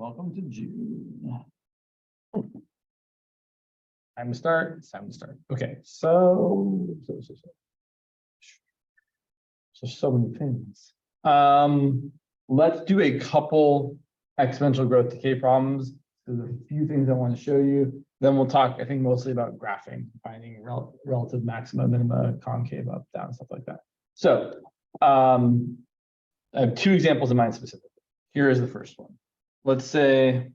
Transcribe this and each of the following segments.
Welcome to June. Time to start. It's time to start. Okay, so many things. Let's do a couple exponential growth decay problems. There's a few things I want to show you. Then we'll talk, I think, mostly about graphing, finding relative maxima, minima, concave, up, down, stuff like that. So I have two examples in mind specifically. Here is the first one. Let's say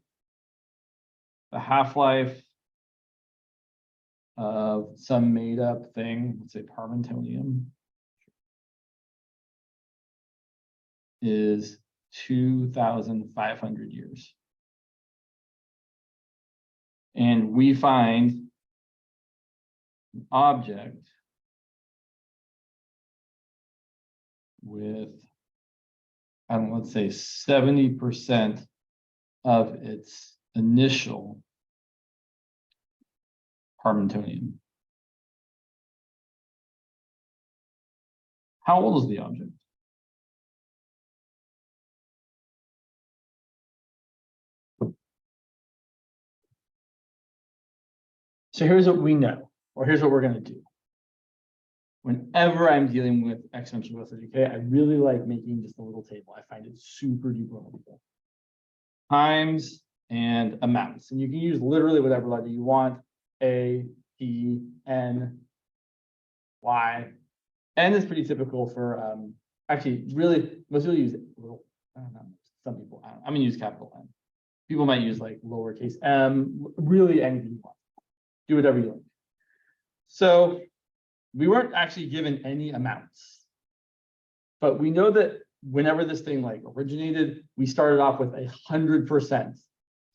the half-life of some made-up thing, let's say parmentonium, is 2,500 years. And we find an object with, let's say 70% of its initial parmentonium. How old is the object? So here's what we know, or here's what we're going to do. Whenever I'm dealing with exponential growth of decay, I really like making just a little table. I find it super duper helpful. Times and amounts. And you can use literally whatever letter you want. A, P, N, Y. N is pretty typical for, actually, really, most people use little, I don't know, some people, I'm going to use capital N. People might use like lowercase m, really anything you want. Do whatever you like. So we weren't actually given any amounts, but we know that whenever this thing like originated, we started off with 100%. So I'm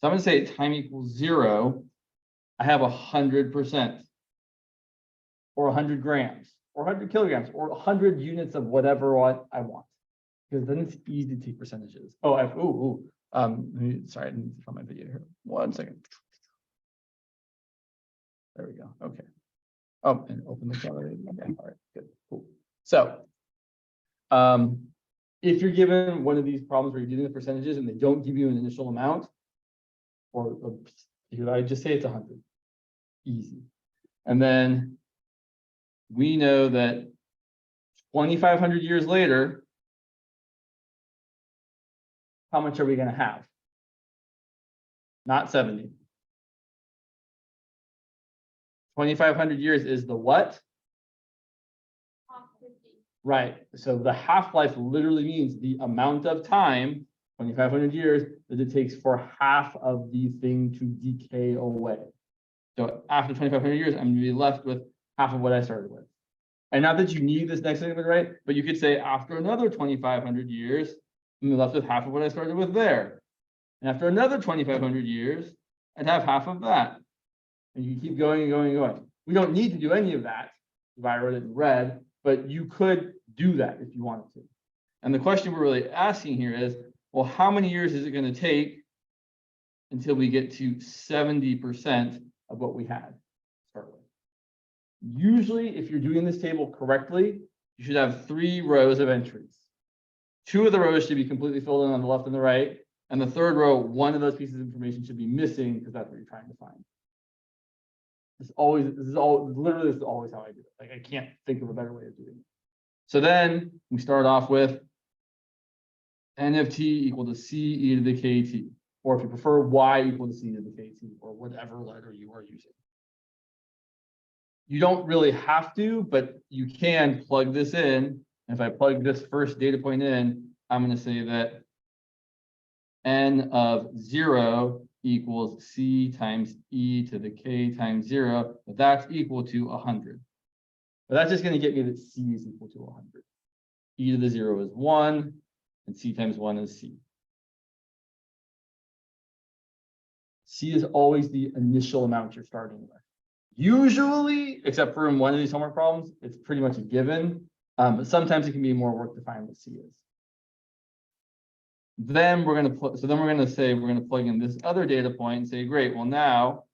going to say time equals 0. I have 100%, or 100 grams, or 100 kilograms, or 100 units of whatever I want, because then it's easy to take percentages. Oh, sorry, I didn't find my video here. 1 second. There we go. Okay. Oh, and open the camera. Okay. All right. Good. Cool. So, if you're given one of these problems where you're dealing with percentages and they don't give you an initial amount, or I just say it's 100. Easy. And then we know that 2,500 years later, how much are we going to have? Not 70. 2,500 years is the what? Right. So the half-life literally means the amount of time, 2,500 years, that it takes for half of the thing to decay away. So after 2,500 years, I'm going to be left with half of what I started with. And not that you need this next thing, right? But you could say after another 2,500 years, I'm left with half of what I started with there. And after another 2,500 years, I'd have half of that. And you keep going and going and going. We don't need to do any of that if I wrote it in red, but you could do that if you wanted to. And the question we're really asking here is, well, how many years is it going to take until we get to 70% of what we had to start with? Usually, if you're doing this table correctly, you should have 3 rows of entries. 2 of the rows should be completely filled in on the left and the right. And the third row, 1 of those pieces of information should be missing because that's what you're trying to find. This is always how I do it. Like, I can't think of a better way of doing it. So then we start off with n of t equal to c e to the kt, or if you prefer, y equal to c to the kt, or whatever letter you are using. You don't really have to, but you can plug this in. If I plug this first data point in, I'm going to say that n of 0 equals c times e to the k times 0, but that's equal to 100. But that's just going to get me that c is equal to 100. E to the 0 is 1, and c times 1 is c. C is always the initial amount you're starting with. Usually, except for in one of these homework problems, it's pretty much a given. But sometimes it can be more work to find what c is. Then we're going to plug in this other data point and say, great, well now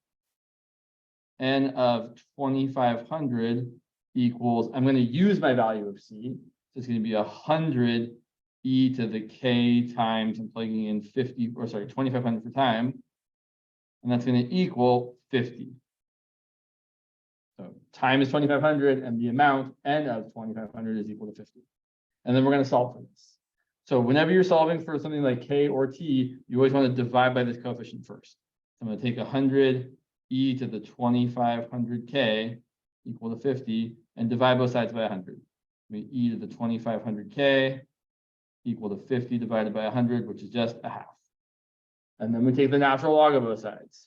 n of 2,500 equals, I'm going to use my value of c, so it's going to be 100 e to the k times, I'm plugging in 50, or sorry, 2500 for time, and that's going to equal 50. So time is 2500, and the amount n of 2500 is equal to 50. And then we're going to solve for this. So whenever you're solving for something like k or t, you always want to divide by this coefficient first. So I'm going to take 100 e to the 2500k equal to 50 and divide both sides by 100. E to the 2500k equal to 50 divided by 100, which is just a half. And then we take the natural log of both sides.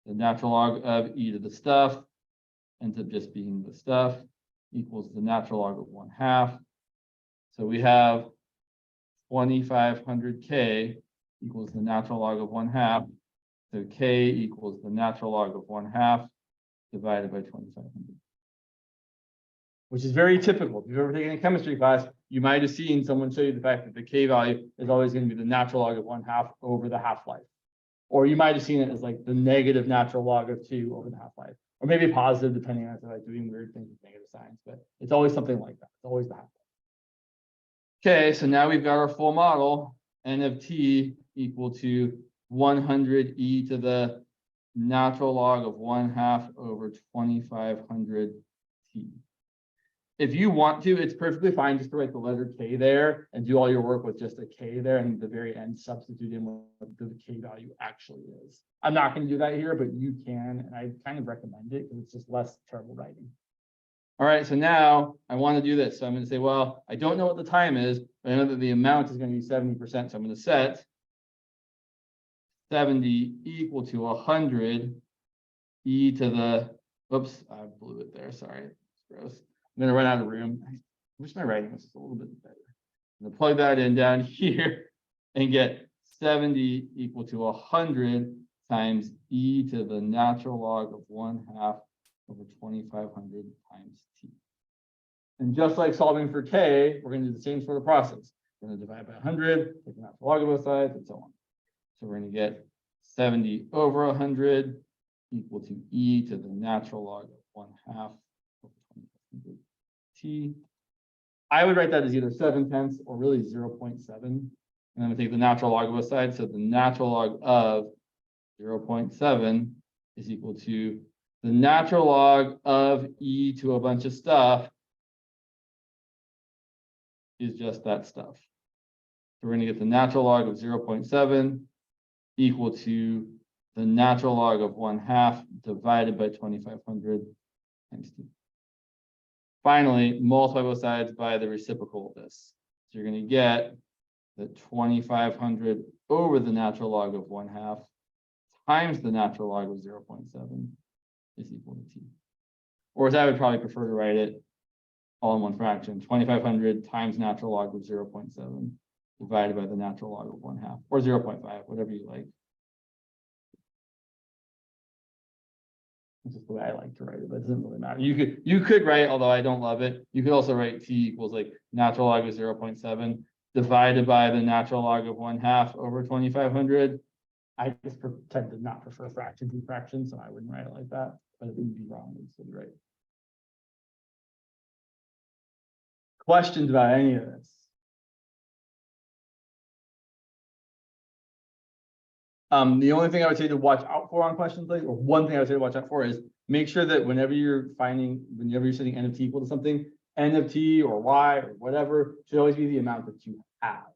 The natural log of e to the stuff ends up just being the stuff equals the natural log of 1/2. So we have 2500k equals the natural log of 1/2. So k equals the natural log of 1/2 divided by 2500. Which is very typical. If you've ever taken a chemistry class, you might have seen someone show you the fact that the k value is always going to be the natural log of 1/2 over the half-life. Or you might have seen it as like the negative natural log of 2 over the half-life. Or maybe positive, depending on if they're like doing weird things with negative signs. But it's always something like that. It's always the half-life. Okay, so now we've got our full model. N of t equal to 100 e to the natural log of 1/2 over 2500 t. If you want to, it's perfectly fine just to write the letter k there and do all your work with just a k there, and at the very end substitute in what the k value actually is. I'm not going to do that here, but you can, and I kind of recommend it because it's just less trouble writing. All right, so now I want to do this. So I'm going to say, well, I don't know what the time is, but I know that the amount is going to be 70%. So I'm going to set 70 equal to 100 e to the, oops, I blew it there. Sorry, it's gross. I'm going to run out of room. I wish my writing was just a little bit better. I'm going to plug that in down here and get 70 equal to 100 times e to the natural log of 1/2 over 2500 times t. And just like solving for k, we're going to do the same sort of process. We're going to divide by 100, take the natural log of both sides, and so on. So we're going to get 70 over 100 equal to e to the natural log of 1/2 over 2500 t. I would write that as either 7/10 or really 0.7. And then I'm going to take the natural log of both sides. So the natural log of 0.7 is equal to the natural log of e to a bunch of stuff is just that stuff. So we're going to get the natural log of 0.7 equal to the natural log of 1/2 divided by 2500 times t. Finally, multiply both sides by the reciprocal of this. So you're going to get that 2500 over the natural log of 1/2 times the natural log of 0.7 is equal to t. Or as I would probably prefer to write it, all in one fraction, 2500 times natural log of 0.7 divided by the natural log of 1/2, or 0.5, whatever you like. That's just the way I like to write it, but it doesn't really matter. You could write, although I don't love it, you could also write t equals like natural log of 0.7 divided by the natural log of 1/2 over 2500. I just tend to not prefer fraction to fraction, so I wouldn't write it like that, but it wouldn't be wrong. It would still be right. Questions about any of this? The only thing I would say to watch out for on questions like, or one thing I would say to watch out for is make sure that whenever you're setting n of t equal to something, n of t or y or whatever should always be the amount that you have.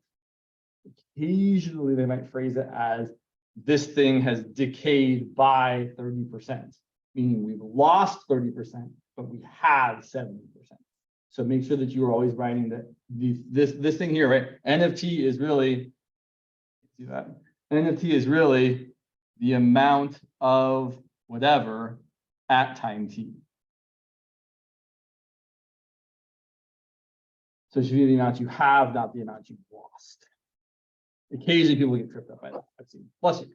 Occasionally they might phrase it as this thing has decayed by 30%, meaning we've lost 30%, but we have 70%. So make sure that you are always writing that this thing here, right? N of t is really, see that? N of t is really the amount of whatever at time t. So it should be the amount you have, not the amount you've lost. Occasionally people get tripped up by that. I've seen. Bless you.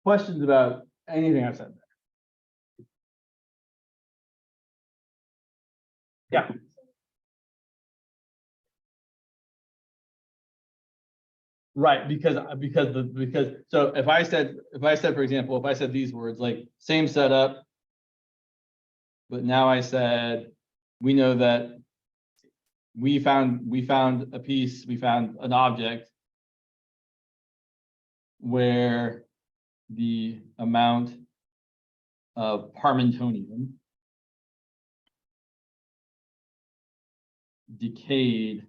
Questions about anything I've said there? Yeah. Right, because so if I said, for example, if I said these words like same setup, but now I said we know that we found a piece, we found an object where the amount of parmentonium decayed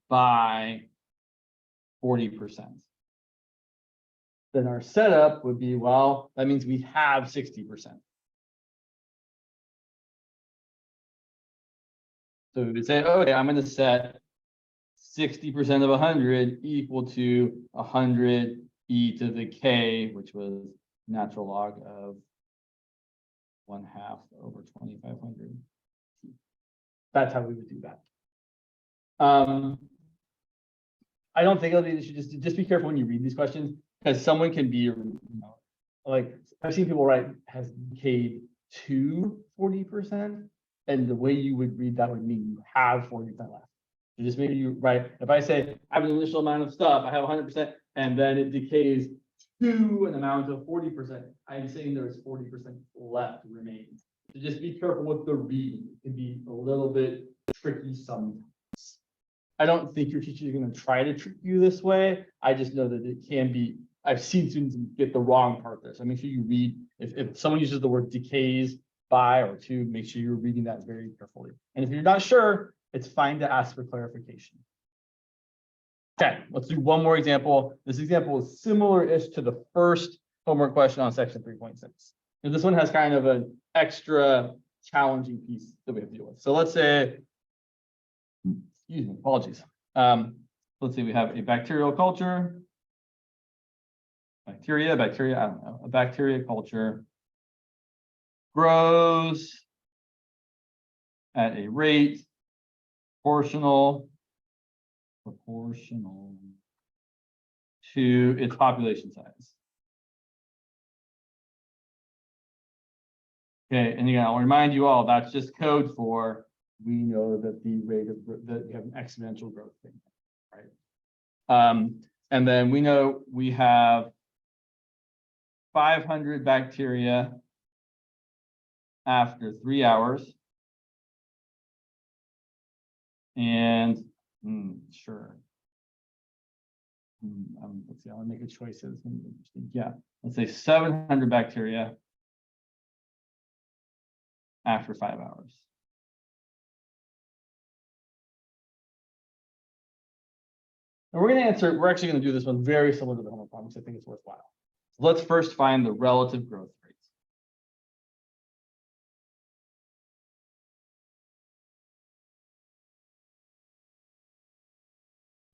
by 40%. Then our setup would be, well, that means we have 60%. So we would say, okay, I'm going to set 60% of 100 equal to 100 e to the k, which was natural log of 1/2 over 2,500. That's how we would do that. I don't think you should just be careful when you read these questions, because someone can be, you know, like I've seen people write has decayed to 40%, and the way you would read that would mean you have 40% left. So just make sure you write, if I say I have an initial amount of stuff, I have 100%, and then it decays to an amount of 40%, I'm saying there is 40% left remaining. So just be careful with the reading. It can be a little bit tricky sometimes. I don't think your teacher is going to try to trick you this way. I just know that it can be. I've seen students get the wrong part there. So make sure you read. If someone uses the word decays by or to, make sure you're reading that very carefully. And if you're not sure, it's fine to ask for clarification. Okay, let's do one more example. This example is similar-ish to the first homework question on section 3.6. And this one has kind of an extra challenging piece that we have to deal with. So let's say, excuse me, apologies. Let's say we have a bacterial culture. Bacteria, I don't know. A bacteria culture grows at a rate proportional to its population size. Okay, and again, I'll remind you all, that's just code for, we know that the rate of, that you have an exponential growth thing, right? And then we know we have 500 bacteria after 3 hours. And sure. Let's see, I'll make a choice. Yeah, let's say 700 bacteria after 5 hours. And we're going to answer, we're actually going to do this one very similar to the homework problem, because I think it's worthwhile. So let's first find the relative growth rates.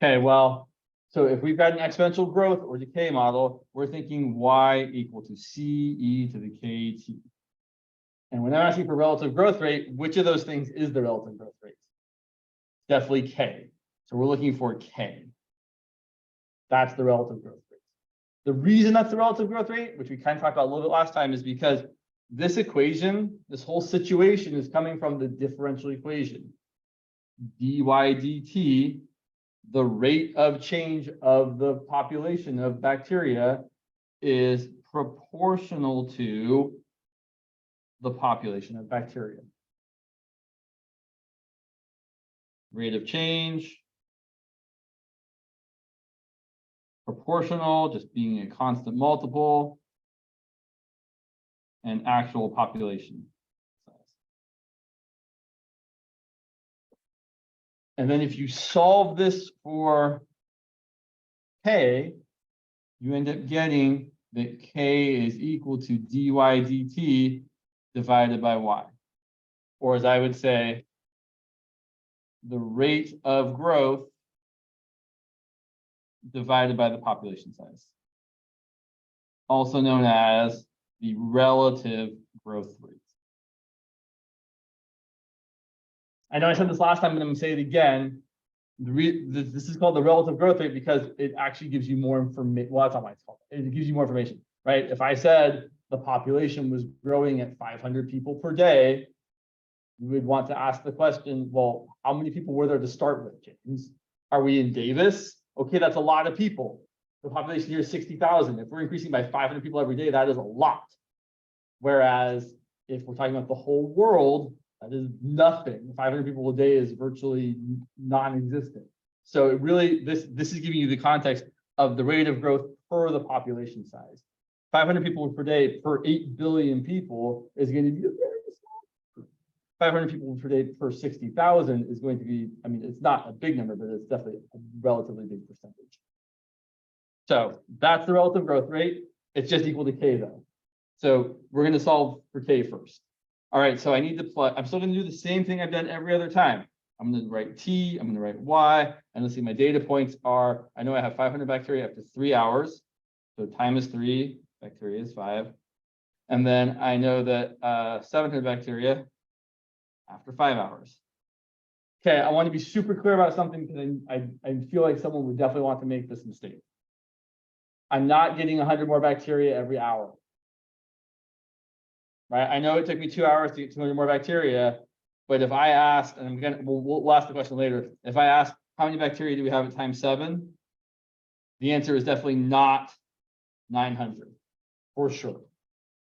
Okay, well, so if we've got an exponential growth or decay model, we're thinking y equal to c e to the kt. And when I'm asking for relative growth rate, which of those things is the relative growth rate? Definitely k. So we're looking for k. That's the relative growth rate. The reason that's the relative growth rate, which we kind of talked about a little bit last time, is because this equation, this whole situation is coming from the differential equation. dy dt, the rate of change of the population of bacteria is proportional to the population of bacteria. Rate of change, proportional, just being a constant multiple, and actual population size. And then if you solve this for k, you end up getting that k is equal to dy dt divided by y. Or as I would say, the rate of growth divided by the population size, also known as the relative growth rate. I know I said this last time, but I'm going to say it again. This is called the relative growth rate because it actually gives you more information. Well, that's not why it's called. It gives you more information, right? If I said the population was growing at 500 people per day, you would want to ask the question, well, how many people were there to start with, James? Are we in Davis? Okay, that's a lot of people. The population here is 60,000. If we're increasing by 500 people every day, that is a lot. Whereas if we're talking about the whole world, That is nothing. 500 people a day is virtually non-existent. So it really, this is giving you the context of the rate of growth per the population size. 500 people per day per 8 billion people is going to be a very small. 500 people per day per 60,000 is going to be, I mean, it's not a big number, but it's definitely a relatively big percentage. So that's the relative growth rate. It's just equal to K though. So we're going to solve for K first. All right, so I need to plug, I'm still going to do the same thing I've done every other time. I'm going to write T, I'm going to write Y, and let's see, my data points are, I know I have 500 bacteria after 3 hours. So time is 3, bacteria is 5. And then I know that 700 bacteria after 5 hours. Okay, I want to be super clear about something because I feel like someone would definitely want to make this mistake. I'm not getting 100 more bacteria every hour. Right? I know it took me 2 hours to get 200 more bacteria, but if I ask, and we'll ask the question later, if I ask how many bacteria do we have at time 7, the answer is definitely not 900, for sure.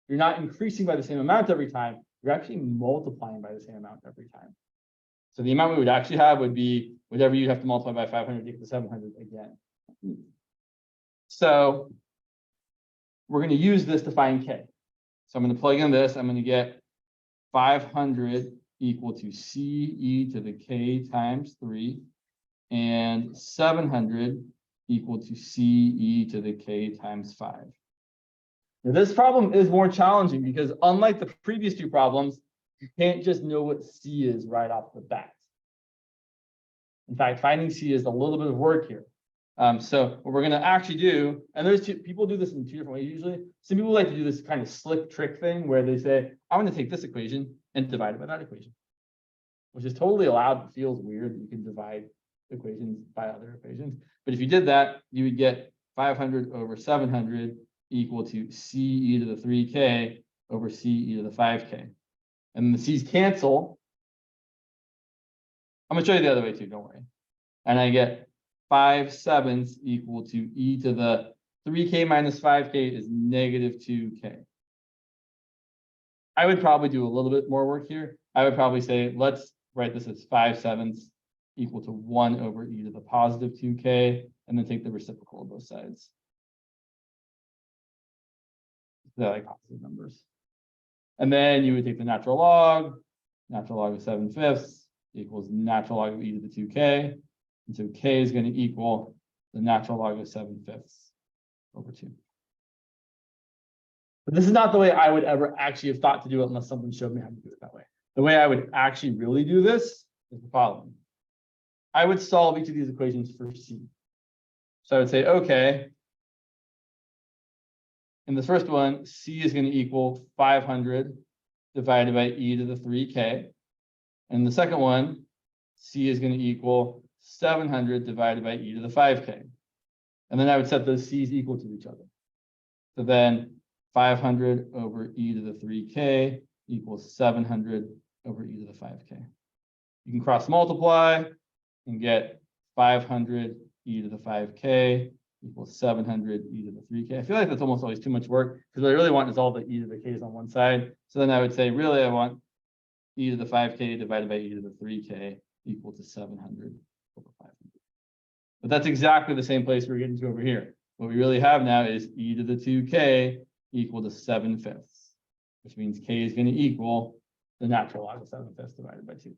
You're not increasing by the same amount every time, you're actually multiplying by the same amount every time. So the amount we would actually have would be whatever you have to multiply by 500 to get to 700 again. So we're going to use this to find K. So I'm going to plug in this. I'm going to get 500 equal to CE to the K times 3, and 700 equal to CE to the K times 5. Now, this problem is more challenging because unlike the previous two problems, you can't just know what C is right off the bat. In fact, finding C is a little bit of work here. So what we're going to actually do, and there's people do this in 2 different ways usually. Some people like to do this kind of slick trick thing where they say, I'm going to take this equation and divide it by that equation, which is totally allowed. It feels weird that you can divide equations by other equations. But if you did that, you would get 500 over 700 equal to CE to the 3K over CE to the 5K. And the C's cancel. I'm going to show you the other way too, don't worry. And I get 5/7 equal to E to the 3K minus 5K is negative 2K. I would probably do a little bit more work here. I would probably say, let's write this as 5/7 equal to 1 over E to the positive 2K, and then take the reciprocal of both sides. They're like positive numbers. And then you would take the natural log of 7/5 equals natural log of E to the 2K. And so K is going to equal the natural log of 7/5 over 2. But this is not the way I would ever actually have thought to do it unless someone showed me how to do it that way. The way I would actually really do this is the following. I would solve each of these equations for C. So I would say, okay, in this first one, C is going to equal 500 divided by E to the 3K. And the second one, C is going to equal 700 divided by E to the 5K. And then I would set those C's equal to each other. So then 500 over E to the 3K equals 700 over E to the 5K. You can cross multiply and get 500 E to the 5K equals 700 E to the 3K. I feel like that's almost always too much work because what I really want is all the E to the K's on one side. So then I would say, really, I want E to the 5K divided by E to the 3K equal to 700 over 500. But that's exactly the same place we're getting to over here. What we really have now is E to the 2K equal to 7/5, which means K is going to equal the natural log of 7/5 divided by 2.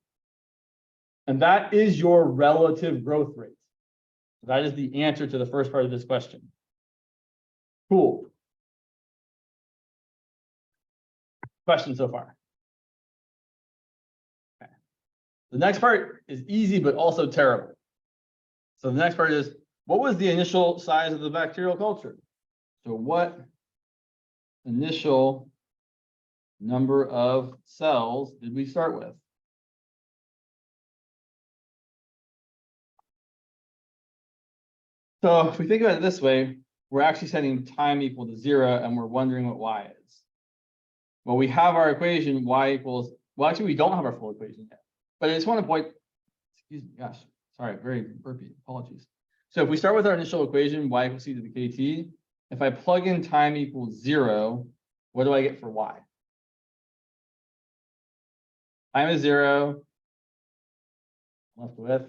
And that is your relative growth rate. So that is the answer to the first part of this question. Cool. Question so far? Okay. The next part is easy, but also terrible. So the next part is, what was the initial size of the bacterial culture? So what initial number of cells did we start with? So if we think about it this way, we're actually setting time equal to 0, and we're wondering what y is. Well, we have our equation, y equals, well, actually, we don't have our full equation yet. But I just want to point, excuse me, gosh, sorry, very burpy, apologies. So if we start with our initial equation, y equals c to the kt, if I plug in time equals 0, what do I get for y? Time is 0. Left with.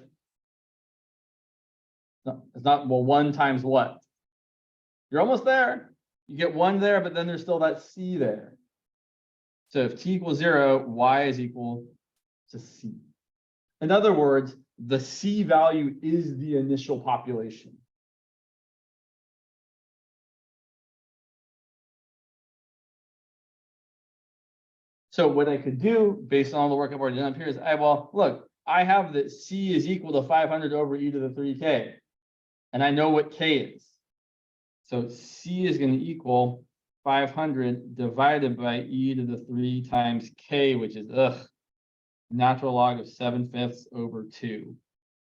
No, it's not, well, 1 times what? You're almost there. You get 1 there, but then there's still that c there. So if t equals 0, y is equal to c. In other words, the c value is the initial population. So what I could do, based on all the work I've already done up here, is well, look, I have that c is equal to 500 over e to the 3k, and I know what k is. So c is going to equal 500 divided by e to the 3 times k, which is natural log of 7/5 over 2,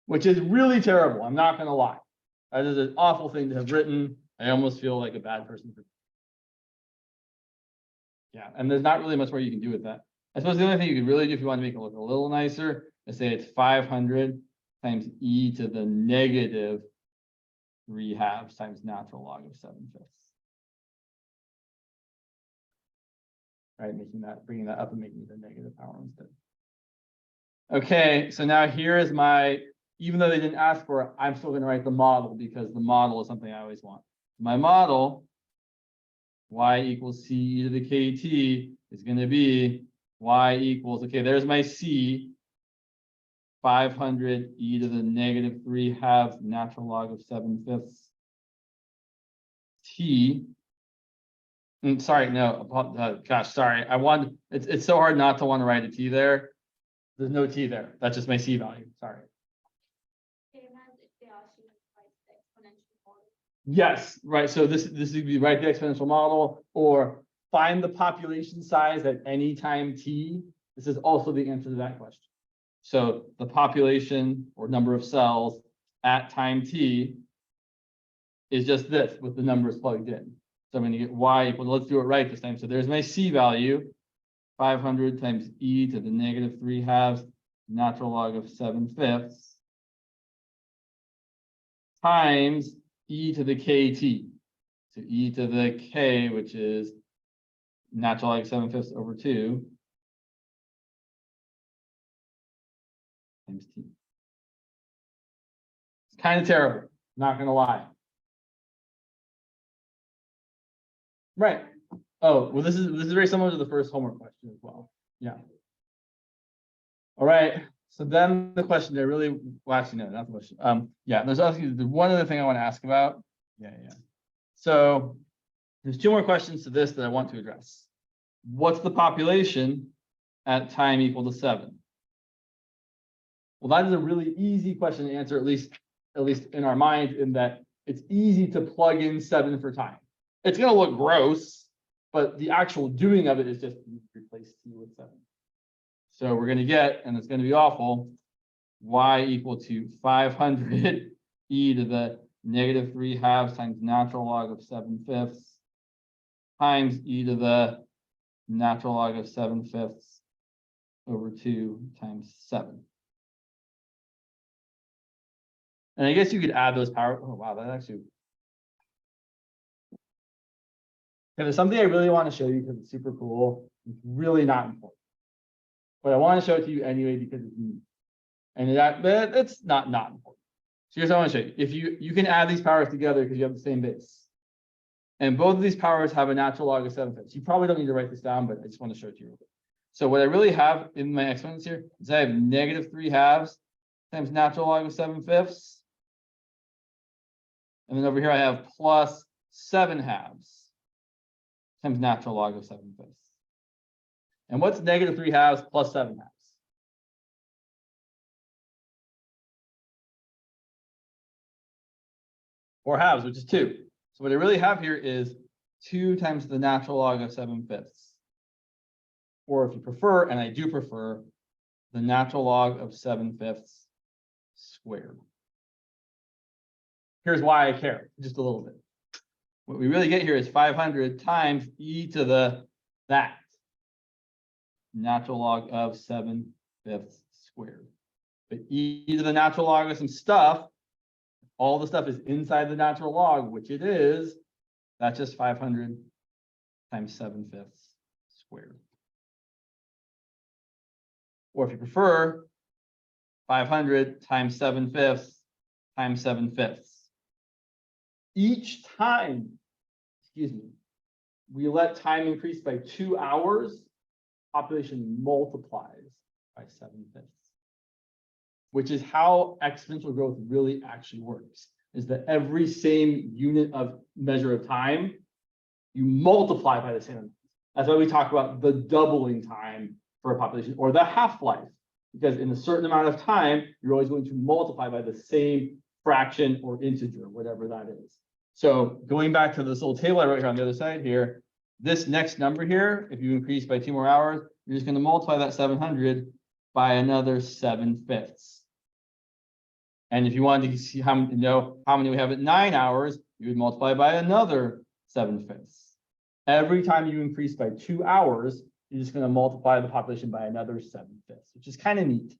which is really terrible. I'm not going to lie. That is an awful thing to have written. I almost feel like a bad person for. Yeah, and there's not really much more you can do with that. I suppose the only thing you could really do if you want to make it look a little nicer is say it's 500 times e to the negative 3/2 times natural log of 7/5. Right, bringing that up and making it a negative power instead. Okay, so now here is my, even though they didn't ask for it, I'm still going to write the model because the model is something I always want. My model, y equals c e to the kt, is going to be y equals, okay, there's my c, 500 e to the negative 3/2 natural log of 7/5 t. Sorry, no, gosh, sorry. It's so hard not to want to write a t there. There's no t there. That's just my c value. Sorry. Yes, right. So this would be write the exponential model or find the population size at any time t. This is also the answer to that question. So the population or number of cells at time t is just this with the numbers plugged in. So I'm going to get y equal, let's do it right this time. So there's my c value, 500 times e to the negative 3/2 natural log of 7/5 times e to the kt. So e to the k, which is natural log of 7/5 over 2 times t. It's kind of terrible, not going to lie. Right. Oh, well, this is very similar to the first homework question as well. Yeah. All right. So then the question there really, well, actually, no, not the question. Yeah, there's one other thing I want to ask about. Yeah. So there's 2 more questions to this that I want to address. What's the population at time equal to 7? Well, that is a really easy question to answer, at least in our mind, in that it's easy to plug in 7 for time. It's going to look gross, but the actual doing of it is just replace t with 7. So we're going to get, and it's going to be awful, y equal to 500 e to the negative 3/2 times natural log of 7/5 times e to the natural log of 7/5 over 2 times 7. And I guess you could add those power. Oh, wow, that actually. Okay, there's something I really want to show you because it's super cool. It's really not important. But I want to show it to you anyway because it's neat. And but it's not important. So here's what I want to show you. If you can add these powers together because you have the same base. And both of these powers have a natural log of 7/5. You probably don't need to write this down, but I just want to show it to you real quick. So what I really have in my exponents here is I have negative 3/2 times natural log of 7/5. And then over here I have plus 7/2 times natural log of 7/5. And what's negative 3/2 plus 7/2? 4/2, which is 2. So what I really have here is 2 times the natural log of 7/5. Or if you prefer, and I do prefer, the natural log of 7/5 squared. Here's why I care, just a little bit. What we really get here is 500 times e to the that natural log of 7/5 squared. But e to the natural log of some stuff, all the stuff is inside the natural log, which it is. That's just 500 times 7/5 squared. Or if you prefer, 500 times 7/5 times 7/5. Each time, excuse me, we let time increase by 2 hours, population multiplies by 7/5, which is how exponential growth really actually works, is that every same unit of measure of time, you multiply by the same amount. That's why we talk about the doubling time for a population, or the half-life, because in a certain amount of time, you're always going to multiply by the same fraction or integer, whatever that is. So going back to this little table I wrote here on the other side here, this next number here, if you increase by 2 more hours, you're just going to multiply that 700 by another 7/5. And if you wanted to see how many we have at 9 hours, you would multiply by another 7/5. Every time you increase by 2 hours, you're just going to multiply the population by another 7/5, which is kind of neat.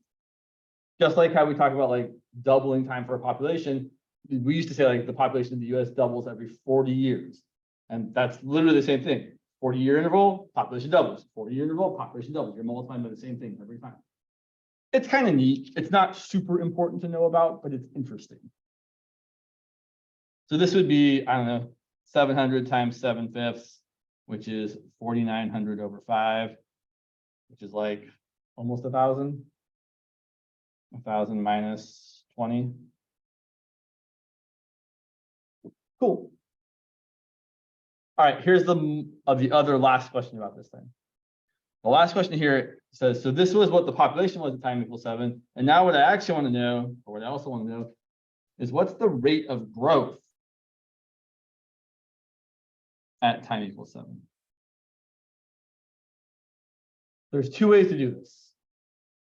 Just like how we talk about like doubling time for a population, we used to say like the population in the US doubles every 40 years. And that's literally the same thing. 40-year interval, population doubles. 40-year interval, population doubles. You're multiplying by the same thing every time. It's kind of neat. It's not super important to know about, but it's interesting. So this would be, I don't know, 700 times 7/5, which is 4,900 over 5, which is like almost 1,000. 1,000 minus 20. Cool. All right, here's the other last question about this thing. The last question here says, so this was what the population was at time equals 7. And now what I actually want to know, or what I also want to know, is what's the rate of growth at time equals 7? There's 2 ways to do this.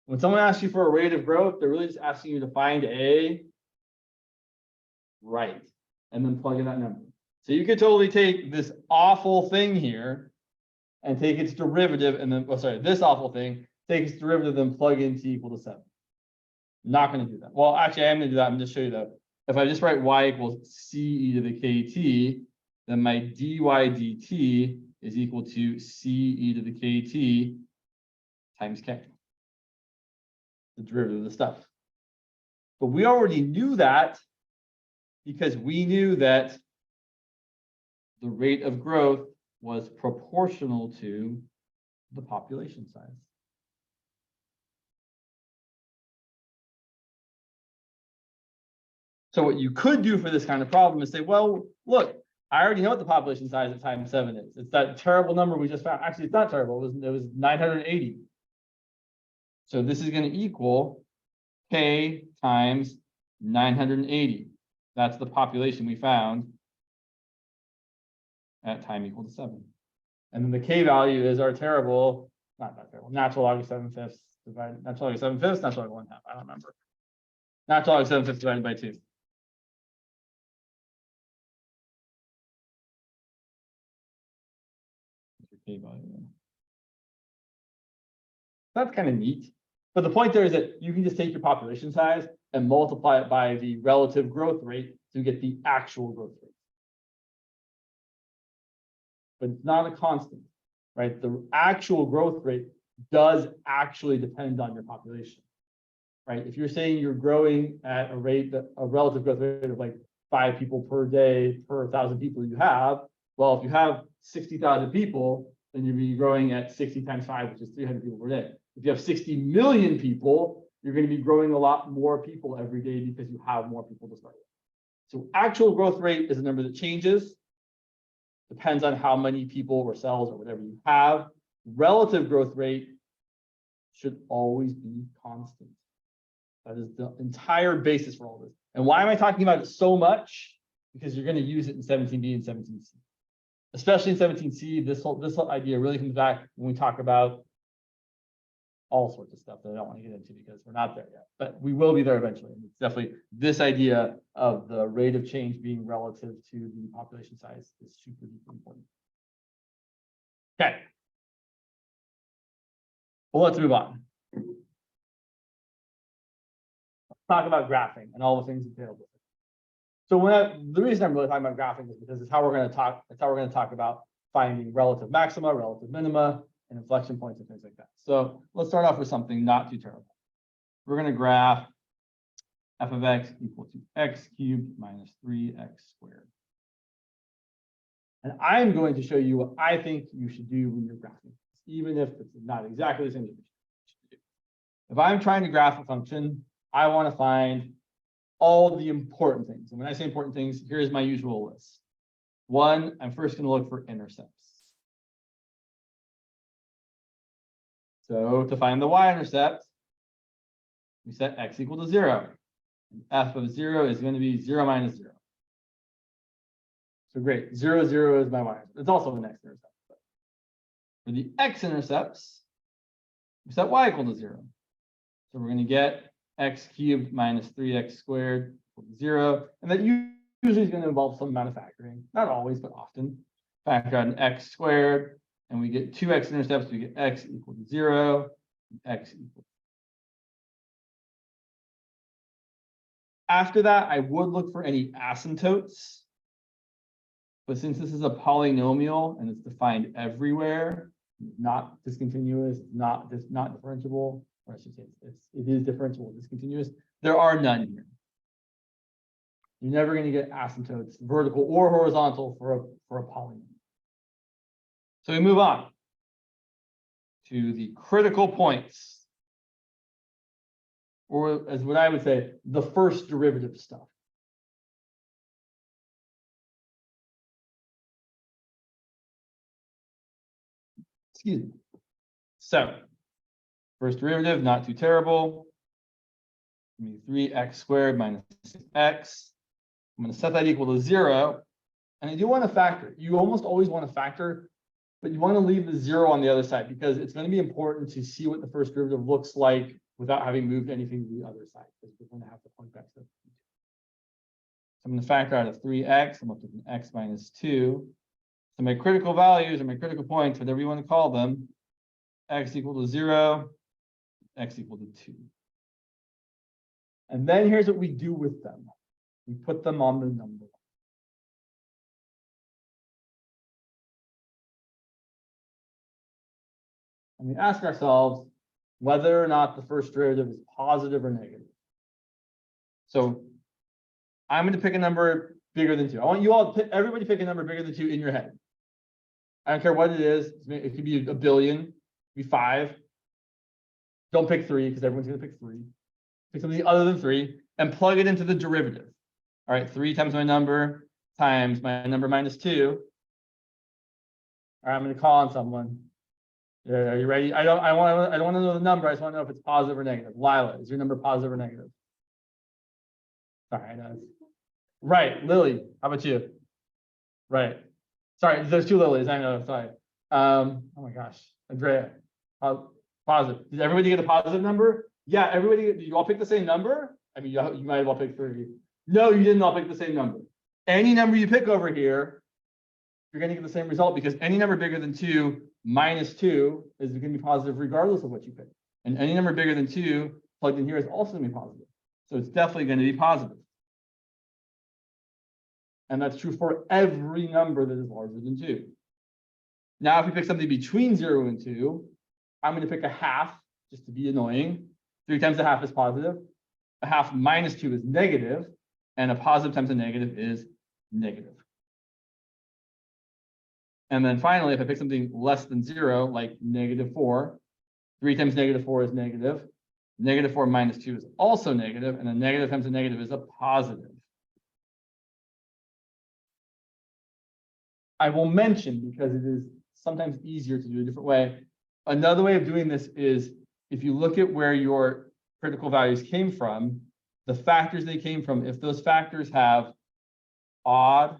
When someone asks you for a rate of growth, they're really just asking you to find a right, and then plug in that number. So you could totally take this awful thing here and take its derivative, and then, oh, sorry, this awful thing, take its derivative, then plug in t equal to 7. I'm not going to do that. Well, actually, I am going to do that. I'm just show you that. If I just write y equals c e to the kt, then my dy dt is equal to c e to the kt times k, the derivative of the stuff. But we already knew that because we knew that the rate of growth was proportional to the population size. So what you could do for this kind of problem is say, well, look, I already know what the population size at time 7 is. It's that terrible number we just found. Actually, it's not terrible. It was 980. So this is going to equal k times 980. That's the population we found at time equal to 7. And then the k value is our terrible, not that terrible, natural log of 7/5 divided, natural log of 7/5, natural log of 1/2, I don't remember. Natural log of 7/5 divided by 2. K value there. That's kind of neat. But the point there is that you can just take your population size and multiply it by the relative growth rate to get the actual growth rate. But it's not a constant, right? The actual growth rate does actually depend on your population, right? If you're saying you're growing at a rate, a relative growth rate of like 5 people per day per 1,000 people you have, well, if you have 60,000 people, then you'll be growing at 60 times 5, which is 300 people per day. If you have 60 million people, you're going to be growing a lot more people every day because you have more people to start with. So actual growth rate is a number that changes. Depends on how many people or cells or whatever you have. Relative growth rate should always be constant. That is the entire basis for all this. And why am I talking about it so much? Because you're going to use it in 17b and 17c. Especially in 17c, this whole idea really comes back when we talk about all sorts of stuff that I don't want to get into because we're not there yet. But we will be there eventually. And it's definitely this idea of the rate of change being relative to the population size is super important. Okay. Well, let's move on. Let's talk about graphing and all the things entailed with it. So the reason I'm really talking about graphing is because it's how we're going to talk. It's how we're going to talk about finding relative maxima, relative minima, and inflection points and things like that. So let's start off with something not too terrible. We're going to graph f of x equal to x cubed minus 3x squared. And I'm going to show you what I think you should do when you're graphing, even if it's not exactly the same thing you should do. If I'm trying to graph a function, I want to find all the important things. And when I say important things, here's my usual list. One, I'm first going to look for intercepts. So to find the y-intercept, we set x equal to 0. And f of 0 is going to be 0 minus 0. So great, 0, 0 is my y-intercept. It's also an x-intercept. For the x-intercepts, we set y equal to 0. So we're going to get x cubed minus 3x squared equal to 0. And that usually is going to involve some amount of factoring. Not always, but often. Factor out an x squared, and we get two x-intercepts. We get x equal to 0, and x equal. After that, I would look for any asymptotes. But since this is a polynomial and it's defined everywhere, not discontinuous, not differentiable, or I should say it is differentiable, discontinuous, there are none here. You're never going to get asymptotes, vertical or horizontal, for a polynomial. So we move on to the critical points, or as what I would say, the first derivative stuff. Excuse me. So, first derivative, not too terrible. 3x squared minus 6x. I'm going to set that equal to 0. And I do want to factor. You almost always want to factor, but you want to leave the 0 on the other side because it's going to be important to see what the first derivative looks like without having moved anything to the other side, because we're going to have to point back to. So I'm going to factor out of 3x. I'm left with an x minus 2. So my critical values or my critical points, whatever you want to call them, x equal to 0, x equal to 2. And then here's what we do with them. We put them on the number line. And we ask ourselves whether or not the first derivative is positive or negative. So I'm going to pick a number bigger than 2. I want you all to everybody pick a number bigger than 2 in your head. I don't care what it is. It could be a billion, it could be 5. Don't pick 3 because everyone's going to pick 3. Pick something other than 3 and plug it into the derivative. All right, 3 times my number times my number minus 2. All right, I'm going to call on someone. Are you ready? I don't want to know the number. I just want to know if it's positive or negative. Lila, is your number positive or negative? Sorry, I know. Right, Lily, how about you? Right. Sorry, there's 2 Lilies. I know. Sorry. Oh my gosh, Andrea, positive. Did everybody get a positive number? Yeah, everybody. Did you all pick the same number? I mean, you might have all picked 3. No, you didn't all pick the same number. Any number you pick over here, you're going to get the same result because any number bigger than 2 minus 2 is going to be positive regardless of what you pick. And any number bigger than 2 plugged in here is also going to be positive. So it's definitely going to be positive. And that's true for every number that is larger than 2. Now, if we pick something between 0 and 2, I'm going to pick a half just to be annoying. 3 times a half is positive. A half minus 2 is negative. And a positive times a negative is negative. And then finally, if I pick something less than 0, like -4, 3 times -4 is negative. -4 minus 2 is also negative. And a negative times a negative is a positive. I will mention, because it is sometimes easier to do a different way. Another way of doing this is if you look at where your critical values came from, the factors they came from, if those factors have odd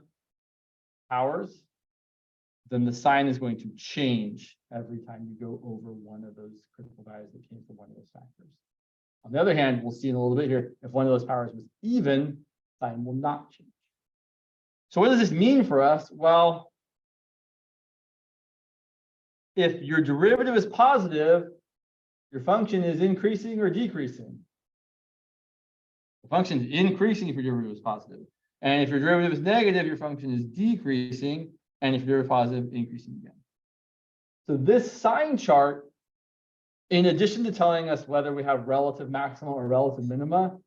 powers, then the sign is going to change every time you go over one of those critical values that came from one of those factors. On the other hand, we'll see in a little bit here, if one of those powers was even, sign will not change. So what does this mean for us? Well, if your derivative is positive, your function is increasing or decreasing. The function is increasing if your derivative is positive. And if your derivative is negative, your function is decreasing. And if your derivative is positive, increasing again. So this sign chart, in addition to telling us whether we have relative maximum or relative minima,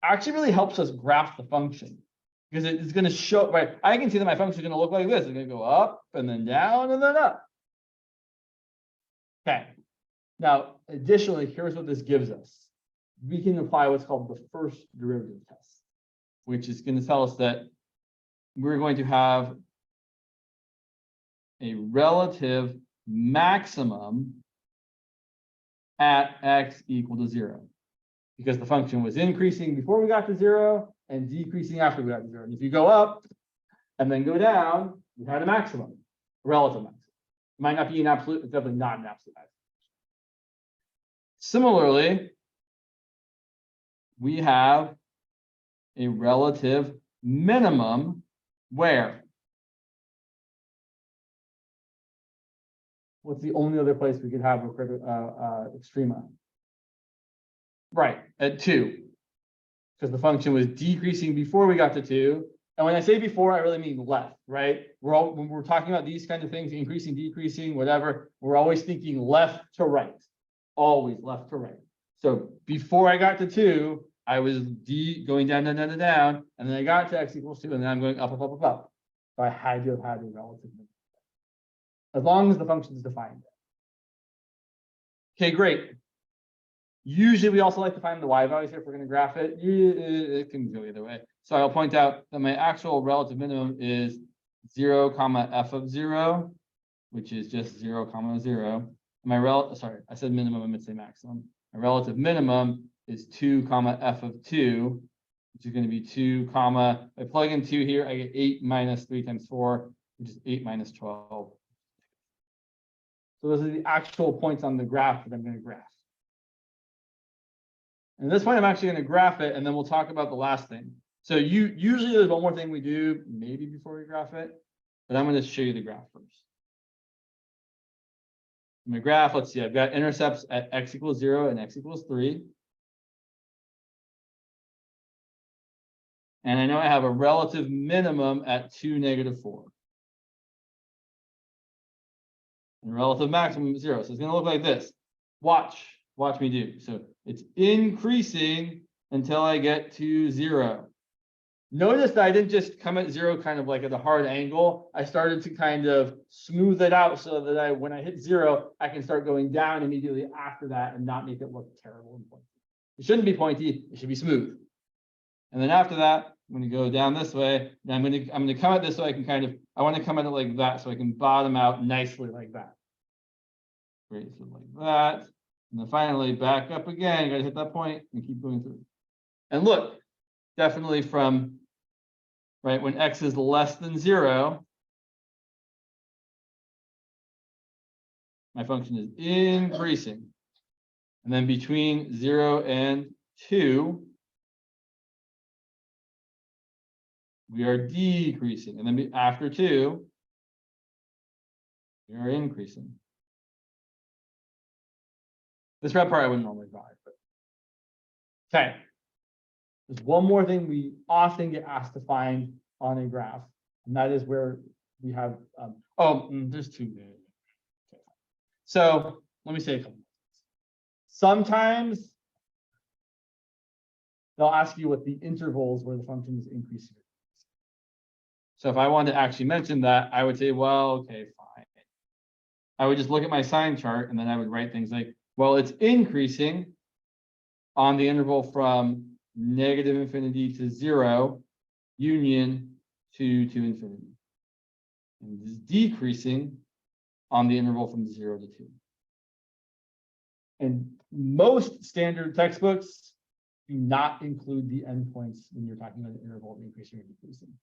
actually really helps us graph the function. Because it's going to show, right? I can see that my function is going to look like this. It's going to go up and then down and then up. Okay. Now, additionally, here's what this gives us. We can apply what's called the first derivative test, which is going to tell us that we're going to have a relative maximum at x equal to 0. Because the function was increasing before we got to 0 and decreasing after we got to 0. And if you go up and then go down, you had a maximum, a relative maximum. It might not be an absolute, it's definitely not an absolute maximum. Similarly, we have a relative minimum where? What's the only other place we could have a extrema? Right, at 2. Because the function was decreasing before we got to 2. And when I say before, I really mean left, right? When we're talking about these kinds of things, increasing, decreasing, whatever, we're always thinking left to right. Always left to right. So before I got to 2, I was going down, down, down, down, and then I got to x equals 2, and then I'm going up, up, up, up, up. So I had to have had a relative minimum. As long as the function is defined. Okay, great. Usually we also like to find the y values here if we're going to graph it. It can go either way. So I'll point out that my actual relative minimum is 0, f of 0, which is just 0, 0. Sorry, I said minimum, I meant to say maximum. My relative minimum is 2, f of 2, which is going to be 2, I plug in 2 here, I get 8 minus 3 times 4, which is 8 minus 12. So those are the actual points on the graph that I'm going to graph. And at this point, I'm actually going to graph it, and then we'll talk about the last thing. So usually there's one more thing we do, maybe before we graph it, but I'm going to show you the graph first. My graph, let's see, I've got intercepts at x equals 0 and x equals 3. And I know I have a relative minimum at 2, -4. And relative maximum is 0. So it's going to look like this. Watch me do. So it's increasing until I get to 0. Notice that I didn't just come at 0 kind of like at a hard angle. I started to kind of smooth it out so that when I hit 0, I can start going down immediately after that and not make it look terrible and pointy. It shouldn't be pointy, it should be smooth. And then after that, I'm going to go down this way. And I'm going to come at this so I can I want to come at it like that so I can bottom out nicely like that. Great, so like that. And then finally back up again. You got to hit that point and keep going through. And look, definitely from right when x is less than 0, my function is increasing. And then between 0 and 2, we are decreasing. And then after 2, we are increasing. This red part I wouldn't normally draw, but okay. There's one more thing we often get asked to find on a graph, and that is where we have there's 2. Okay. So let me say a couple. Sometimes they'll ask you what the intervals where the function is increasing. So if I wanted to actually mention that, I would say, well, okay, fine. I would just look at my sign chart and then I would write things like, well, it's increasing on the interval from -infinity to 0, union to infinity. And this is decreasing on the interval from 0 to 2. And most standard textbooks do not include the endpoints when you're talking about an interval of increasing or decreasing.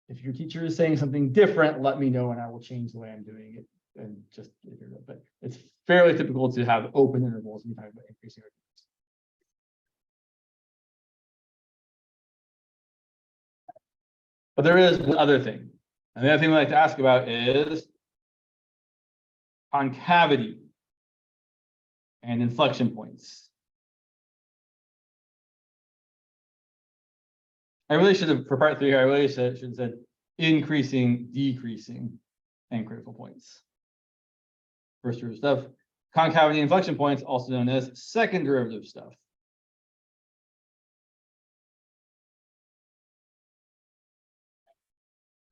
If your teacher is saying something different, let me know and I will change the way I'm doing it and just figure it out. But it's fairly typical to have open intervals when you talk about increasing or decreasing. But there is one other thing. And the other thing we like to ask about is concavity and inflection points. I really should have, for part 3 here, I really should have said increasing, decreasing, and critical points. first derivative stuff. Concavity inflection points, also known as second derivative stuff.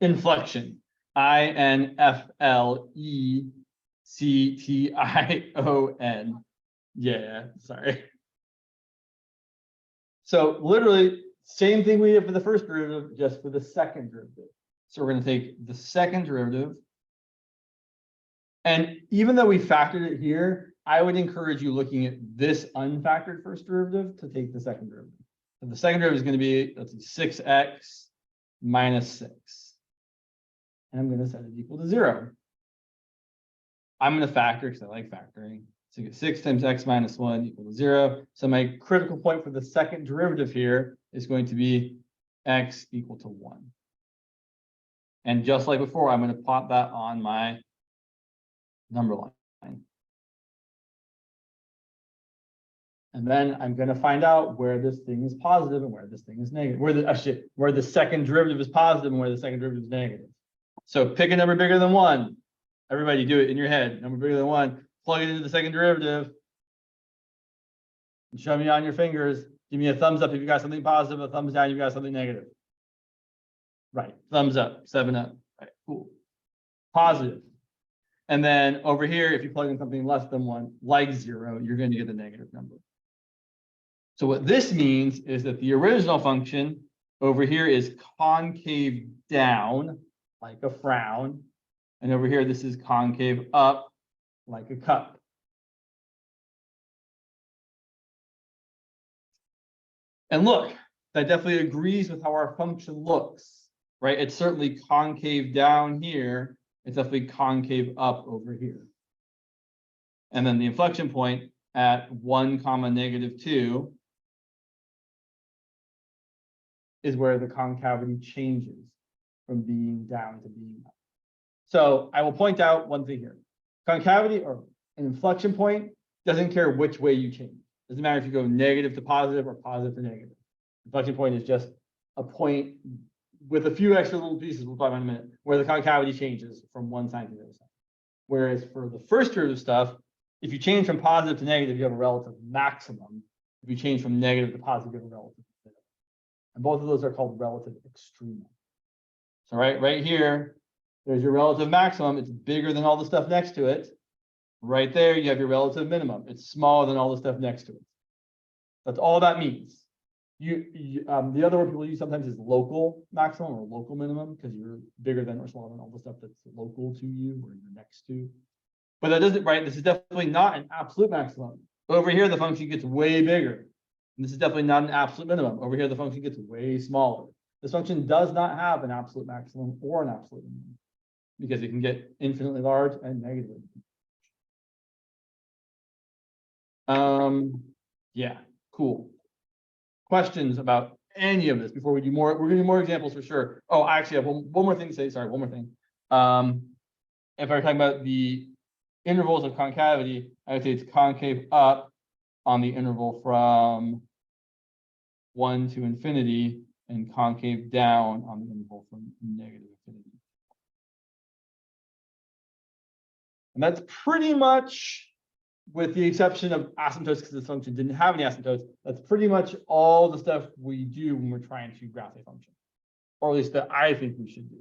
Inflection. INFLECTION. Yeah, sorry. So literally, same thing we did for the first derivative, just for the second derivative. So we're going to take the second derivative. And even though we factored it here, I would encourage you looking at this unfactored first derivative to take the second derivative. So the second derivative is going to be, let's see, 6x minus 6. And I'm going to set it equal to 0. I'm going to factor because I like factoring. So you get 6 times x minus 1 equal to 0. So my critical point for the second derivative here is going to be x equal to 1. And just like before, I'm going to plot that on my number line. And then I'm going to find out where this thing is positive and where this thing is negative. Where the second derivative is positive and where the second derivative is negative. So pick a number bigger than 1. Everybody do it in your head. Number bigger than 1. Plug it into the second derivative. And show me on your fingers. Give me a thumbs up if you got something positive, a thumbs down if you got something negative. Right. Thumbs up. 7 up. Right. Cool. Positive. And then over here, if you plug in something less than 1, like 0, you're going to get a negative number. So what this means is that the original function over here is concave down, like a frown. And over here, this is concave up, like a cup. And look, that definitely agrees with how our function looks, right? It's certainly concave down here. It's definitely concave up over here. And then the inflection point at 1, negative 2 is where the concavity changes from being down to being up. So I will point out one thing here. Concavity or an inflection point doesn't care which way you change. Doesn't matter if you go negative to positive or positive to negative. Inflection point is just a point with a few extra little pieces, we'll talk about in a minute, where the concavity changes from one side to the other side. Whereas for the first derivative stuff, if you change from positive to negative, you have a relative maximum. If you change from negative to positive, you have a relative minimum. And both of those are called relative extrema. So right here, there's your relative maximum. It's bigger than all the stuff next to it. Right there, you have your relative minimum. It's smaller than all the stuff next to it. That's all that means. The other word people use sometimes is local maximum or local minimum because you're bigger than or smaller than all the stuff that's local to you or you're next to. But that doesn't, right? This is definitely not an absolute maximum. Over here, the function gets way bigger. And this is definitely not an absolute minimum. Over here, the function gets way smaller. This function does not have an absolute maximum or an absolute minimum because it can get infinitely large and negative. Yeah, cool. Questions about any of this before we do more? We're going to do more examples for sure. Oh, I actually have one more thing to say. Sorry, one more thing. If I were talking about the intervals of concavity, I would say it's concave up on the interval from 1 to infinity and concave down on the interval from negative infinity. And that's pretty much, with the exception of asymptotes, because this function didn't have any asymptotes, that's pretty much all the stuff we do when we're trying to graph a function, or at least that I think we should do.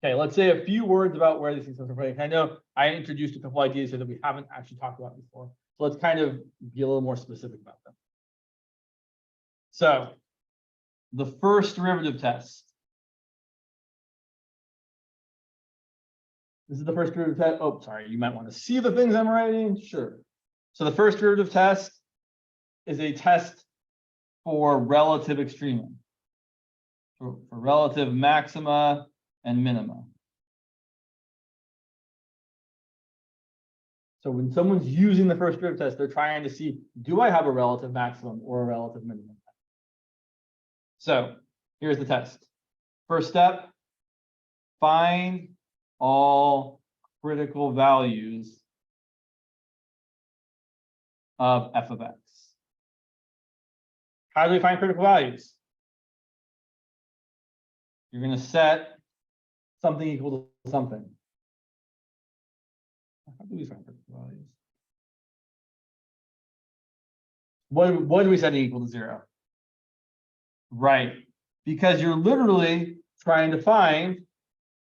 Okay, let's say a few words about where these things come from. I know I introduced a couple ideas here that we haven't actually talked about before. So let's kind of be a little more specific about them. So the first derivative test. This is the first derivative test. Oh, sorry, you might want to see the things I'm writing. Sure. So the first derivative test is a test for relative extrema, for relative maxima and minima. So when someone's using the first derivative test, they're trying to see, do I have a relative maximum or a relative minimum? So here's the test. First step, find all critical values of f of x. How do we find critical values? you're going to set something equal to something. How do we find critical values? What are we setting equal to 0? Right, because you're literally trying to find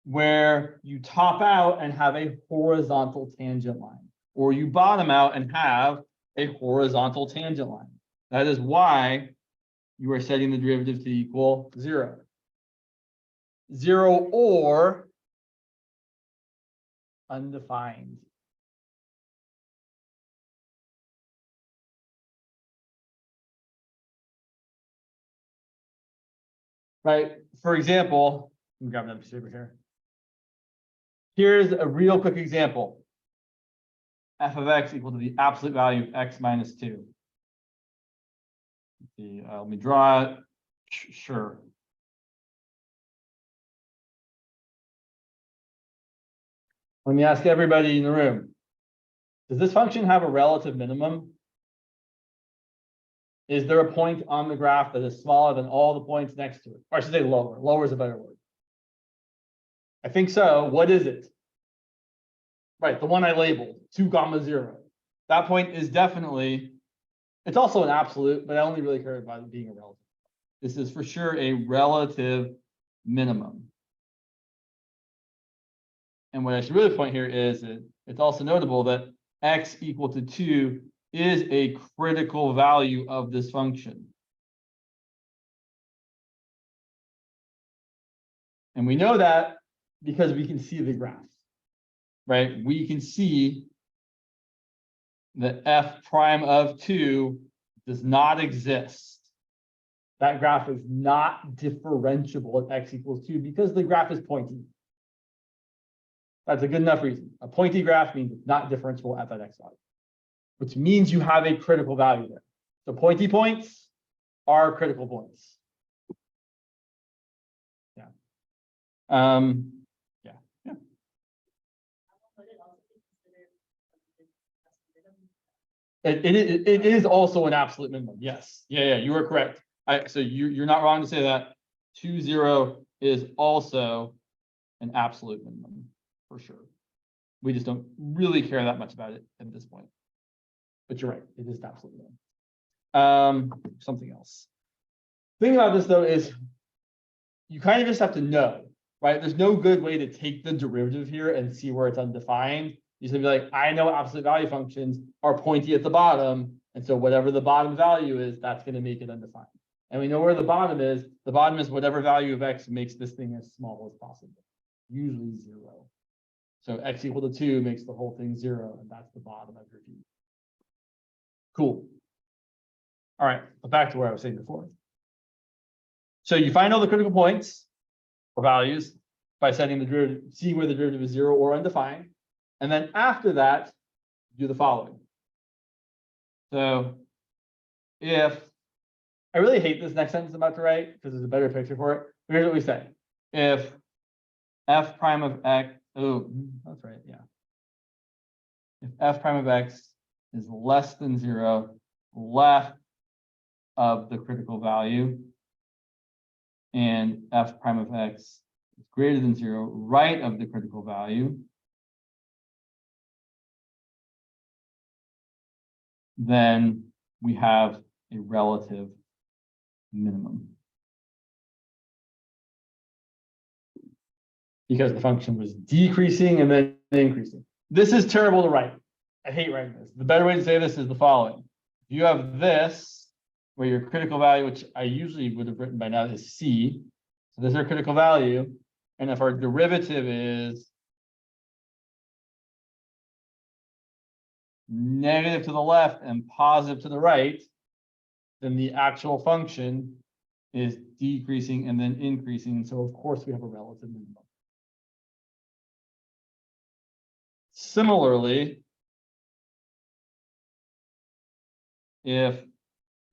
where you top out and have a horizontal tangent line, or you bottom out and have a horizontal tangent line. That is why you are setting the derivative to equal 0. 0 or undefined. Right, for example, let me grab another piece of paper here. Here's a real quick example. F of x equal to the absolute value of x minus 2. Let me draw it. Sure. Let me ask everybody in the room. Does this function have a relative minimum? Is there a point on the graph that is smaller than all the points next to it? Or I should say lower. Lower is a better word. I think so. What is it? Right, the one I labeled, 2, 0. That point is definitely, it's also an absolute, but I only really care about it being a relative. This is for sure a relative minimum. And what I should really point here is that it's also notable that x equal to 2 is a critical value of this function. And we know that because we can see the graph, right? We can see that f prime of 2 does not exist. That graph is not differentiable at x equals 2 because the graph is pointy. That's a good enough reason. A pointy graph means it's not differentiable at that x value, which means you have a critical value there. So pointy points are critical points. Yeah. Yeah. It is also an absolute minimum. Yes. Yeah, you are correct. So you're not wrong to say that 2, 0 is also an absolute minimum for sure. We just don't really care that much about it at this point. But you're right, it is absolute minimum. Something else. The thing about this though is you kind of just have to know, right? There's no good way to take the derivative here and see where it's undefined. You just have to be like, I know absolute value functions are pointy at the bottom, and so whatever the bottom value is, that's going to make it undefined. And we know where the bottom is. The bottom is whatever value of x makes this thing as small as possible, usually 0. So x equal to 2 makes the whole thing 0, and that's the bottom of your view. Cool. All right, but back to where I was saying before. So you find all the critical points or values by setting the derivative, seeing where the derivative is 0 or undefined. And then after that, do the following. So if I really hate this next sentence I'm about to write because there's a better picture for it. Here's what we say. If f prime of x, oh, that's right, yeah. If f prime of x is less than 0, left of the critical value, and f prime of x is greater than 0, right of the critical value, then we have a relative minimum. Because the function was decreasing and then increasing. This is terrible to write. I hate writing this. The better way to say this is the following. If you have this, where your critical value, which I usually would have written by now, is c. So this is our critical value. And if our derivative is negative to the left and positive to the right, then the actual function is decreasing and then increasing. So of course we have a relative minimum. Similarly, if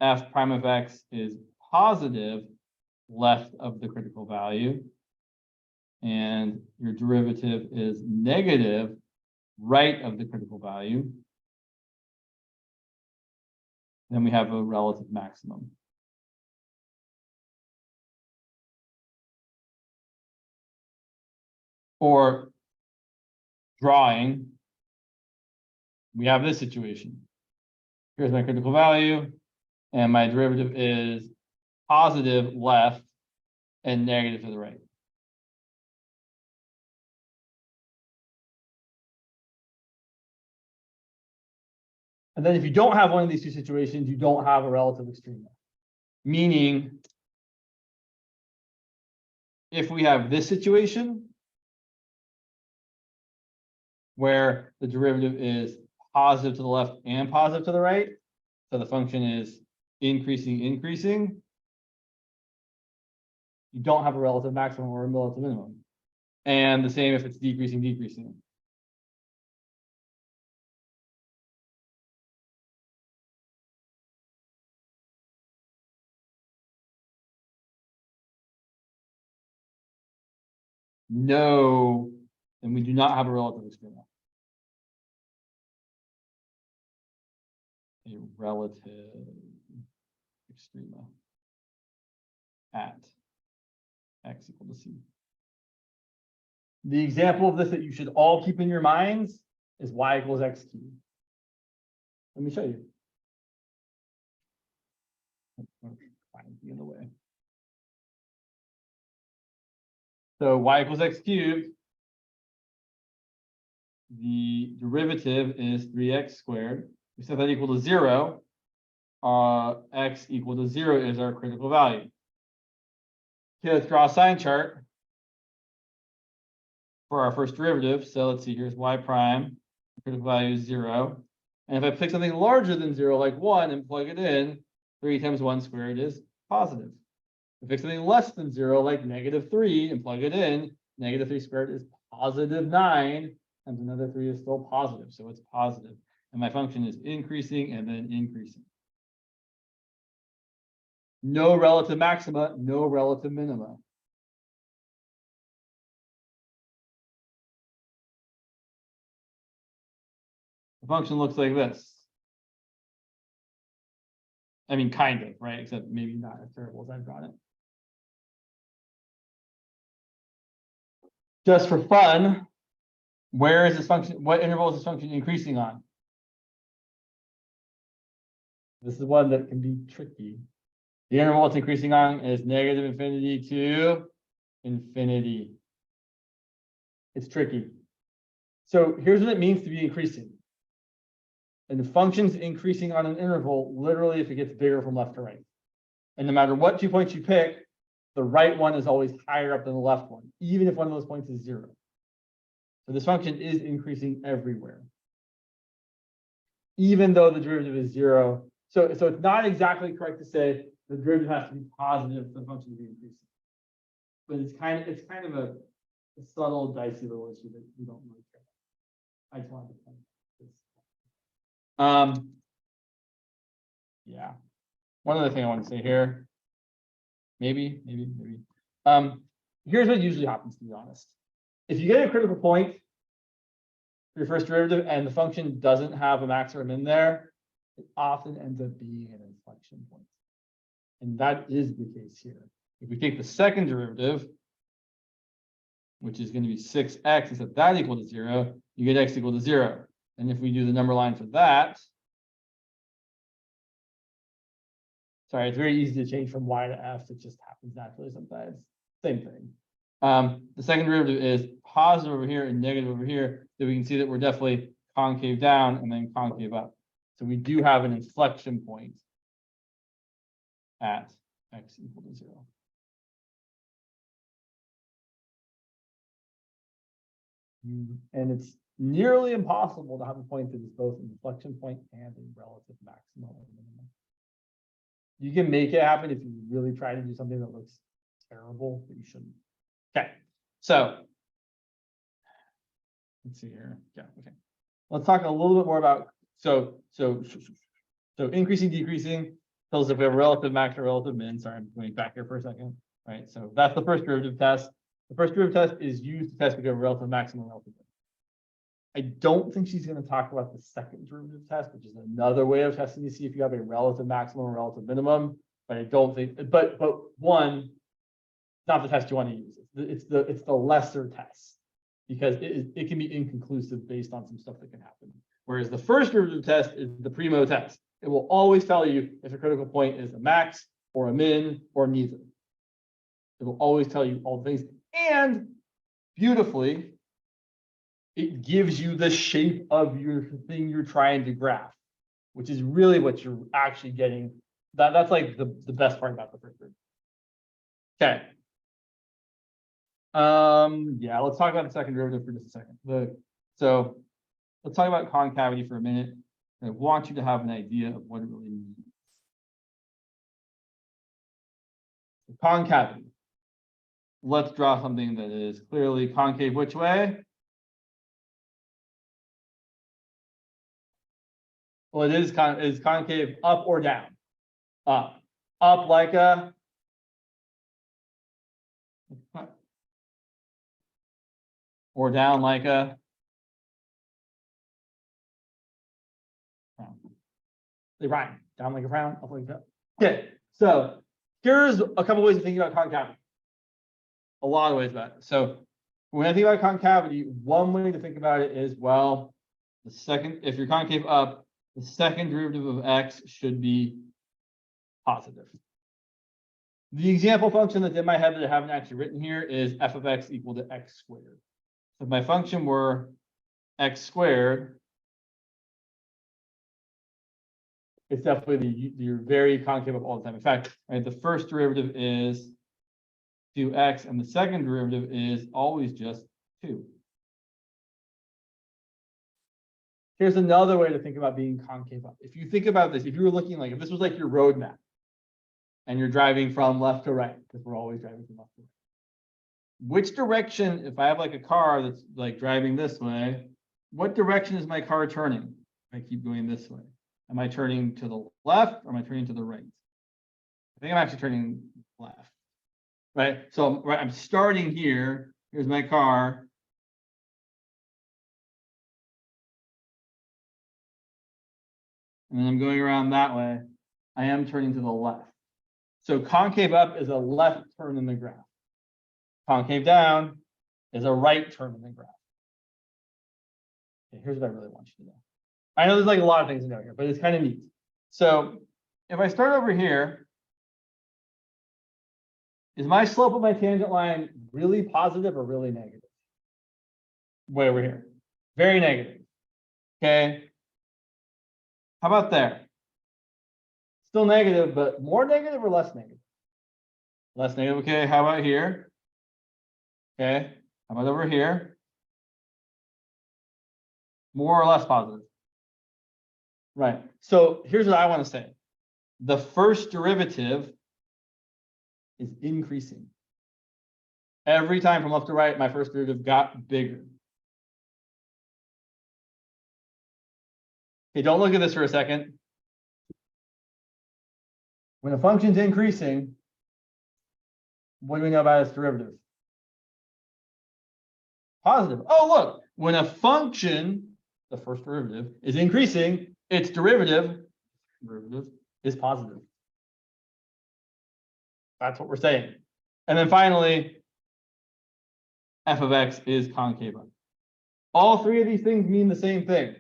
f prime of x is positive left of the critical value, and your derivative is negative right of the critical value, then we have a relative maximum. Or drawing, we have this situation. Here's my critical value, and my derivative is positive left and negative to the right. And then if you don't have one of these two situations, you don't have a relative extrema. Meaning, if we have this situation where the derivative is positive to the left and positive to the right, so the function is increasing, increasing, you don't have a relative maximum or a relative minimum. And the same if it's decreasing, decreasing. No, and we do not have a relative extrema. A relative extrema at x equal to c. The example of this that you should all keep in your minds is y equals x cubed. Let me show you. In the way. So y equals x cubed. The derivative is 3x squared. We set that equal to 0. X equal to 0 is our critical value. Okay, let's draw a sign chart for our first derivative. So let's see, here's y prime. The critical value is 0. And if I pick something larger than 0, like 1, and plug it in, 3 times 1 squared is positive. If I pick something less than 0, like -3, and plug it in, -3 squared is positive 9, and another 3 is still positive, so it's positive. And my function is increasing and then increasing. No relative maxima, no relative minima. The function looks like this. I mean, kind of, right? Except maybe not as terrible as I've drawn it. Just for fun, where is this function? What interval is this function increasing on? This is one that can be tricky. The interval it's increasing on is -infinity to infinity. It's tricky. So here's what it means to be increasing. And the function's increasing on an interval, literally if it gets bigger from left to right. And no matter what 2 points you pick, the right one is always higher up than the left one, even if one of those points is 0. So this function is increasing everywhere, even though the derivative is 0. So it's not exactly correct to say the derivative has to be positive for the function to be increasing. But it's kind of a subtle, dicey little issue that we don't really care about. I just wanted to point this. Yeah. One other thing I want to say here. Maybe. Here's what usually happens, to be honest. If you get a critical point for your first derivative and the function doesn't have a max or a min there, it often ends up being an inflection point. And that is the case here. If we take the second derivative, which is going to be 6x, and set that equal to 0, you get x equal to 0. And if we do the number line for that, sorry, it's very easy to change from y to f. It just happens naturally sometimes. Same thing. The second derivative is positive over here and negative over here. So we can see that we're definitely concave down and then concave up. So we do have an inflection point at x equal to 0. And it's nearly impossible to have a point that is both an inflection point and a relative maximum or minimum. You can make it happen if you really try to do something that looks terrible, but you shouldn't. Okay, so let's see here. Yeah, okay. Let's talk a little bit more about so increasing, decreasing tells us if we have a relative max or relative min. Sorry, I'm going back here for a second. Right, so that's the first derivative test. The first derivative test is used to test if we have a relative maximum or relative min. I don't think she's going to talk about the second derivative test, which is another way of testing to see if you have a relative maximum or relative minimum. But I don't think, but one, not the test you want to use. It's the lesser test. because it can be inconclusive based on some stuff that can happen. Whereas the first derivative test is the primo test. It will always tell you if a critical point is a max or a min or neither. It will always tell you all the things. And beautifully, it gives you the shape of your thing you're trying to graph, which is really what you're actually getting. That's like the best part about the first derivative. Okay. Yeah, let's talk about the second derivative for just a second. So let's talk about concavity for a minute. I want you to have an idea of what it really means. Concavity. Let's draw something that is clearly concave which way? Well, it is concave up or down? Up. Up like a or down like a they rhyme. Down like a frown, up like a. Okay, so here's a couple ways of thinking about concavity. A lot of ways about it. So when I think about concavity, one way to think about it is, well, if you're concave up, the second derivative of x should be positive. The example function that's in my head that I haven't actually written here is f of x equal to x squared. So if my function were x squared, it's definitely you're very concave up all the time. In fact, right, the first derivative is 2x, and the second derivative is always just 2. Here's another way to think about being concave up. If you think about this, if you were looking like, if this was like your road map, and you're driving from left to right, because we're always driving from left to right. Which direction, if I have like a car that's like driving this way, what direction is my car turning? I keep going this way. Am I turning to the left or am I turning to the right? I think I'm actually turning left, right? So I'm starting here. Here's my car. And then I'm going around that way. I am turning to the left. So concave up is a left turn in the graph. Concave down is a right turn in the graph. Okay, here's what I really want you to know. I know there's like a lot of things to know here, but it's kind of neat. So if I start over here, is my slope of my tangent line really positive or really negative? Way over here. Very negative. Okay. How about there? Still negative, but more negative or less negative? Less negative. Okay. How about here? Okay. How about over here? More or less positive? Right. So here's what I want to say. The first derivative is increasing. Every time from left to right, my first derivative got bigger. Okay, don't look at this for a second. When a function's increasing, what do we know about its derivative? Positive. Oh, look, when a function, the first derivative, is increasing, its derivative is positive. That's what we're saying. And then finally, f of x is concave up. All three of these things mean the same thing.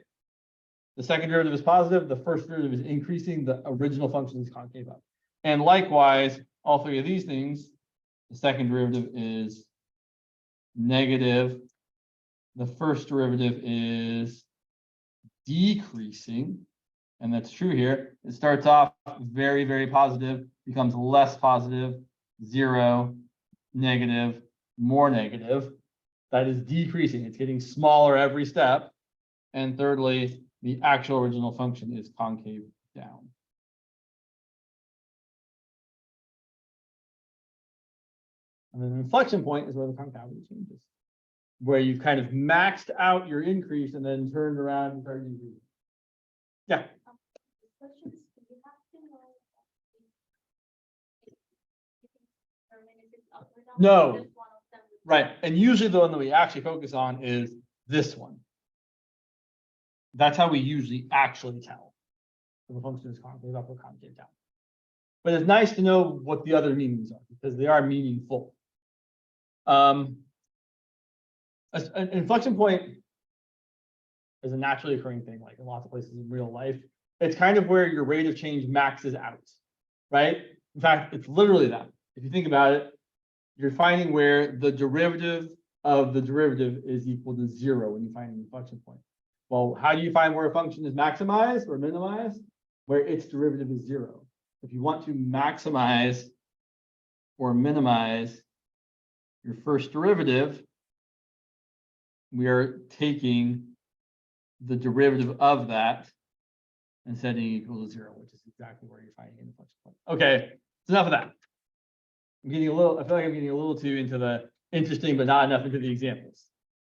The second derivative is positive. The first derivative is increasing. The original function is concave up. And likewise, all three of these things, the second derivative is negative. The first derivative is decreasing. And that's true here. It starts off very, very positive, becomes less positive, 0, negative, more negative. That is decreasing. It's getting smaller every step. And thirdly, the actual original function is concave down. And then the inflection point is where the concavity changes, where you've kind of maxed out your increase and then turned around and started increasing. Yeah. No. Right. And usually the one that we actually focus on is this one. That's how we usually actually tell if the function is concave up or concave down. But it's nice to know what the other meanings are because they are meaningful. An inflection point is a naturally occurring thing, like in lots of places in real life. It's kind of where your rate of change maxes out, right? In fact, it's literally that. If you think about it, you're finding where the derivative of the derivative is equal to 0 when you find an inflection point. Well, how do you find where a function is maximized or minimized? Where its derivative is 0. If you want to maximize or minimize your first derivative, we are taking the derivative of that and setting it equal to 0, which is exactly where you're finding an inflection point. Okay, so enough of that. I feel like I'm getting a little too into the interesting, but not enough into the examples.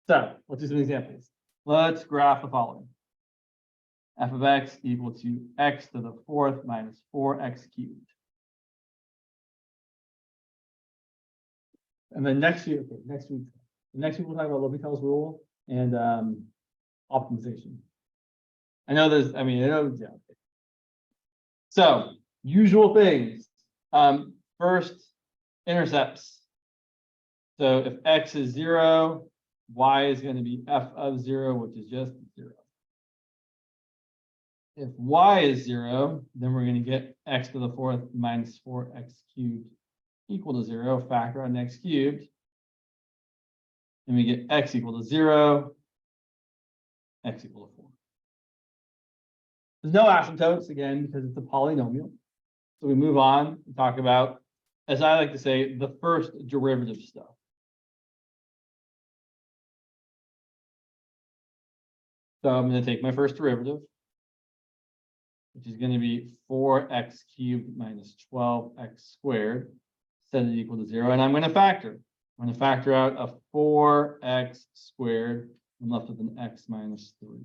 So let's do some examples. Let's graph the following. F of x equal to x to the 4th minus 4x cubed. And then next week we'll talk about L'Hopital's rule and optimization. Yeah. So usual things. First, intercepts. So if x is 0, y is going to be f of 0, which is just 0. If y is 0, then we're going to get x to the 4th minus 4x cubed equal to 0. Factor on x cubed. And we get x equal to 0, x equal to 4. There's no asymptotes, again, because it's a polynomial. So we move on and talk about, as I like to say, the first derivative stuff. So I'm going to take my first derivative, which is going to be 4x cubed minus 12x squared, set it equal to 0. And I'm going to factor. I'm going to factor out a 4x squared. I'm left with an x minus 3.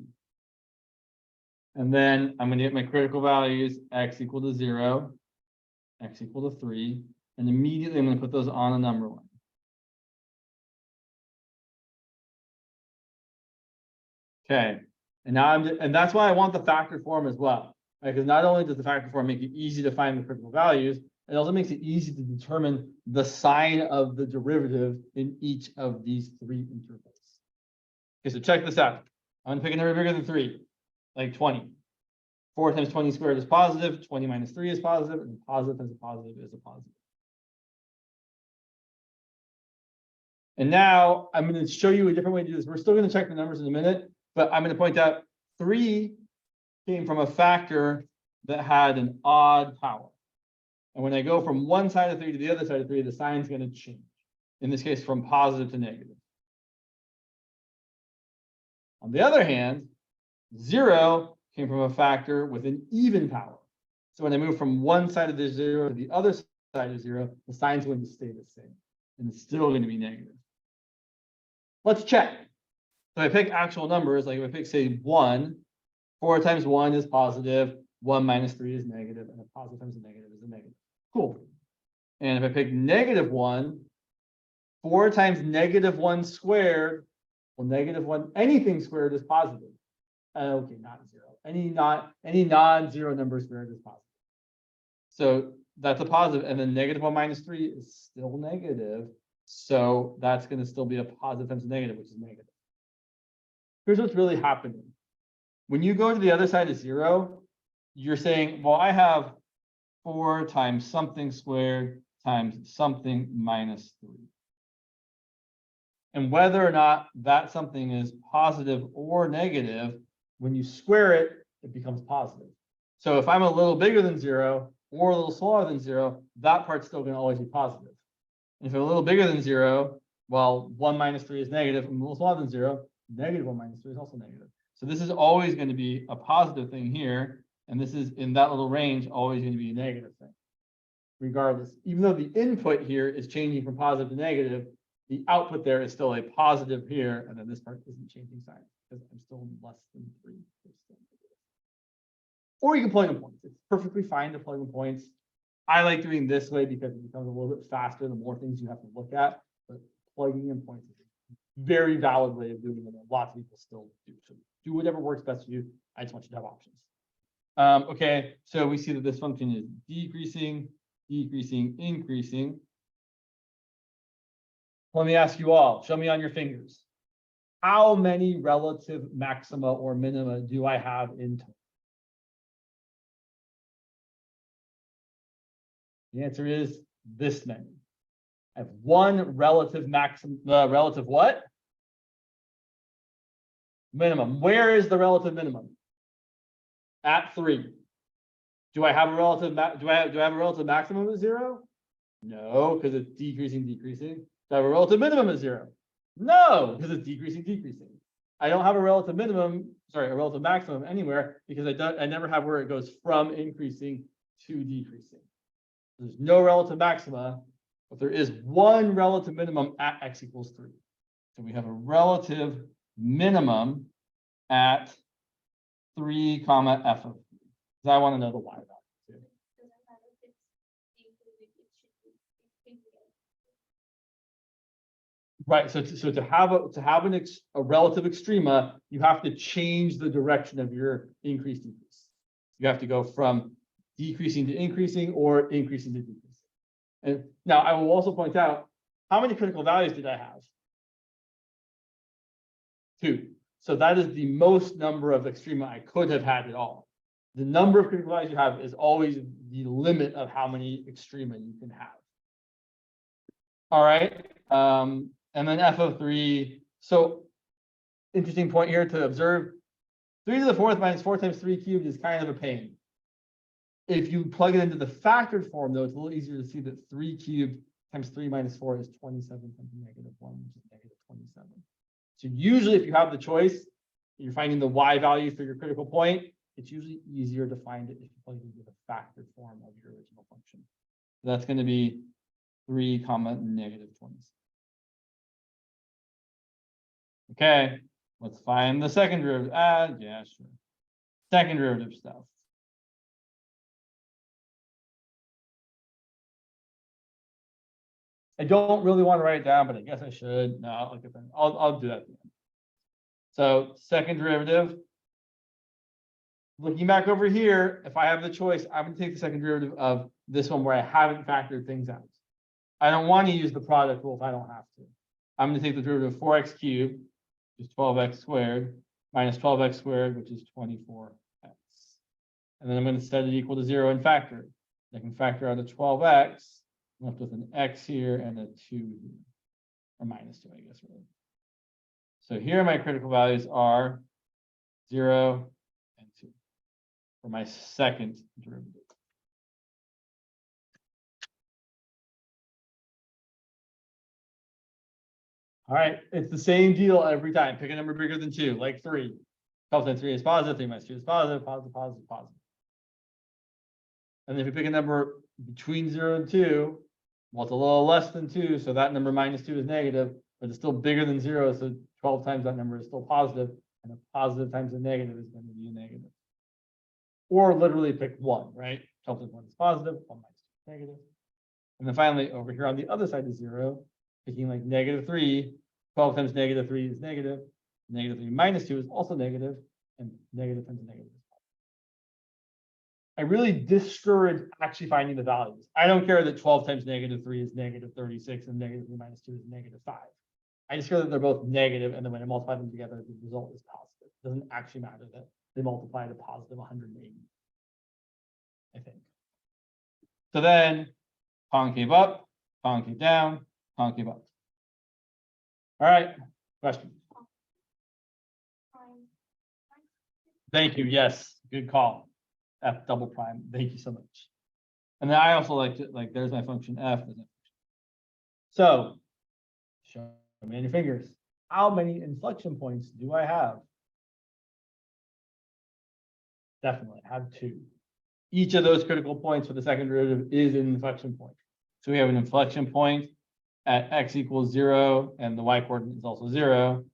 And then I'm going to get my critical values, x equal to 0, x equal to 3. And immediately I'm going to put those on a number line. Okay. And now and that's why I want the factor form as well. Right? Because not only does the factor form make it easy to find the critical values, it also makes it easy to determine the sign of the derivative in each of these 3 intervals. Okay, so check this out. I'm going to pick a number bigger than 3, like 20. 4 times 20 squared is positive, 20 minus 3 is positive, and positive times a positive is a positive. And now I'm going to show you a different way to do this. We're still going to check the numbers in a minute, but I'm going to point out 3 came from a factor that had an odd power. And when I go from one side of 3 to the other side of 3, the sign's going to change. In this case, from positive to negative. On the other hand, 0 came from a factor with an even power. So when I move from one side of the 0 to the other side of 0, the sign's going to stay the same. And it's still going to be negative. Let's check. So I pick actual numbers, like if I pick, say, 1, 4 times 1 is positive, 1 minus 3 is negative, and a positive times a negative is a negative. Cool. And if I pick -1, 4 times -1 squared, well, -1, anything squared is positive. Okay, not 0. Any non-zero number squared is positive. So that's a positive, and then -1 minus 3 is still negative. So that's going to still be a positive times a negative, which is negative. Here's what's really happening. When you go to the other side of 0, you're saying, well, I have 4 times something squared times something minus 3. And whether or not that something is positive or negative, when you square it, it becomes positive. So if I'm a little bigger than 0 or a little smaller than 0, that part's still going to always be positive. And if I'm a little bigger than 0, well, 1 minus 3 is negative, and a little smaller than 0, -1 minus 3 is also negative. So this is always going to be a positive thing here, and this is in that little range always going to be a negative thing. Regardless, even though the input here is changing from positive to negative, the output there is still a positive here, and then this part isn't changing sign because I'm still less than 3. Or you can plug in points. It's perfectly fine to plug in points. I like doing this way because it becomes a little bit faster the more things you have to look at. But plugging in points is a very valid way of doing it, and lots of people still do. So do whatever works best for you. I just want you to have options. Okay, so we see that this function is decreasing, decreasing, increasing. Let me ask you all, show me on your fingers. how many relative maxima or minima do I have in total? The answer is this many. I have one relative maximum, relative what? Minimum. Where is the relative minimum? At 3. Do I have a relative do I have a relative maximum of 0? No, because it's decreasing. Do I have a relative minimum of 0? No, because it's decreasing. I don't have a relative maximum anywhere because I never have where it goes from increasing to decreasing. There's no relative maxima, but there is one relative minimum at x equals 3. So we have a relative minimum at 3, comma f of 3. Because I want to know the y value too. Right. So to have a relative extrema, you have to change the direction of your increase decrease. You have to go from decreasing to increasing or increasing to decreasing. And now I will also point out, how many critical values did I have? 2. So that is the most number of extrema I could have had at all. The number of critical values you have is always the limit of how many extrema you can have. All right. And then f of 3. So interesting point here to observe. 3 to the 4th minus 4 times 3 cubed is kind of a pain. If you plug it into the factored form, though, it's a little easier to see that 3 cubed times 3 minus 4 is 27 times negative 1, which is negative 27. So usually if you have the choice, you're finding the y value for your critical point, it's usually easier to find it if you plug it into the factored form of your original function. So that's going to be 3, comma negative 27. Okay, let's find the second derivative. Yeah, sure. Second derivative stuff. I don't really want to write it down, but I guess I should. No, I'll look at that. I'll do that at the end. So second derivative. Looking back over here, if I have the choice, I'm going to take the second derivative of this one where I haven't factored things out. I don't want to use the product rule if I don't have to. I'm going to take the derivative of 4x cubed, which is 12x squared, minus 12x squared, which is 24x. And then I'm going to set it equal to 0 and factor it. I can factor out a 12x. I'm left with an x here and a 2 here, or minus 2, I guess, really. So here my critical values are 0 and 2 for my second derivative. All right, it's the same deal every time. Pick a number bigger than 2, like 3. 12 times 3 is positive, 3 minus 2 is positive, positive, positive, positive. And if you pick a number between 0 and 2, well, it's a little less than 2, so that number minus 2 is negative, but it's still bigger than 0, so 12 times that number is still positive, and a positive times a negative is going to be a negative. Or literally pick 1, right? 12 times 1 is positive, 1 minus 2 is negative. And then finally, over here on the other side of 0, picking like negative 3, 12 times negative 3 is negative, negative 3 minus 2 is also negative, and negative times a negative is positive. I really discourage actually finding the values. I don't care that 12 times negative 3 is negative 36 and negative 3 minus 2 is negative 5. I just care that they're both negative, and then when I multiply them together, the result is positive. It doesn't actually matter that they multiply to positive 180, I think. So then concave up, concave down, concave up. All right, question. Thank you. Yes, good call. F double prime. Thank you so much. And then I also like to, like, there's my function f. So show me on your fingers. How many inflection points do I have? Definitely, I have 2. Each of those critical points for the second derivative is an inflection point. So we have an inflection point at x equals 0, and the y coordinate is also 0,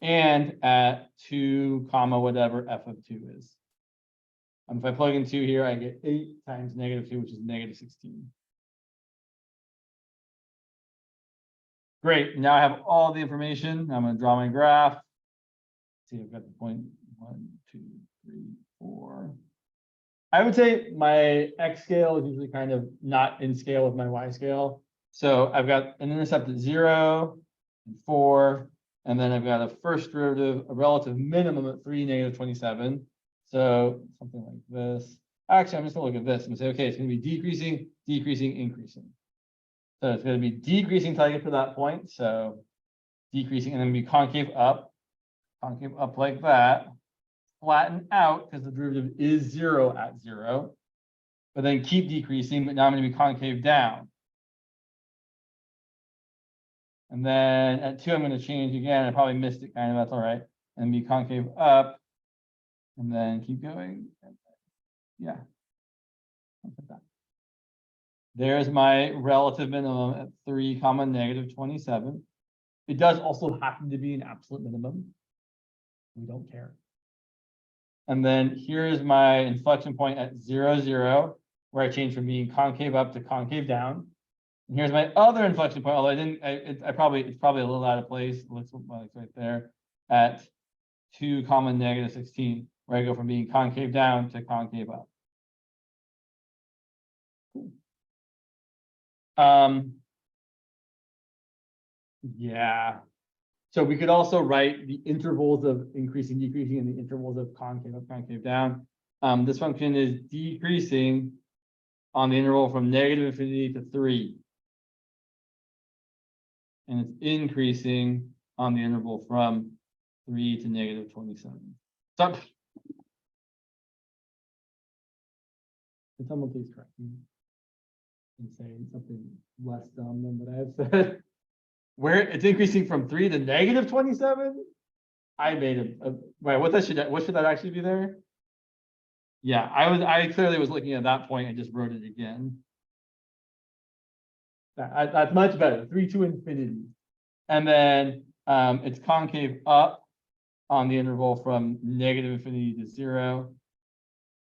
and at 2, comma, whatever f of 2 is. And if I plug in 2 here, I get 8 times negative 2, which is negative 16. Great. Now I have all the information. I'm going to draw my graph. See, I've got the point 1, 2, 3, 4. I would say my x scale is usually kind of not in scale with my y scale. So I've got an intercept at 0 and 4 And then I've got a first derivative, a relative minimum at 3, negative 27. So something like this. Actually, I'm just gonna look at this and say, okay, it's gonna be decreasing, decreasing, increasing. So it's gonna be decreasing until I get to that point. So decreasing and then be concave up like that. Flatten out because the derivative is 0 at 0. But then keep decreasing, but now I'm going to be concave down. And then at 2, I'm going to change again. I probably missed it kind of, that's all right. And be concave up. And then keep going. Yeah. Like that. There's my relative minimum at 3, negative 27. It does also happen to be an absolute minimum. We don't care. And then here's my inflection point at 0, 0. Where I change from being concave up to concave down. And here's my other inflection point, although I didn't, it's probably a little out of place. It looks like right there at 2, negative 16, where I go from being concave down to concave up. Yeah. So we could also write the intervals of increasing, decreasing, and the intervals of concave up, concave down. This function is decreasing on the interval from negative infinity to 3. And it's increasing on the interval from 3 to negative 27. Stop. Can someone please correct me and say something less dumb than what I have said? Where it's increasing from 3 to negative 27? I made a wait, what should that actually be there? Yeah, I clearly was looking at that point. I just wrote it again. That's much better. 3 to infinity. And then it's concave up on the interval from negative infinity to 0,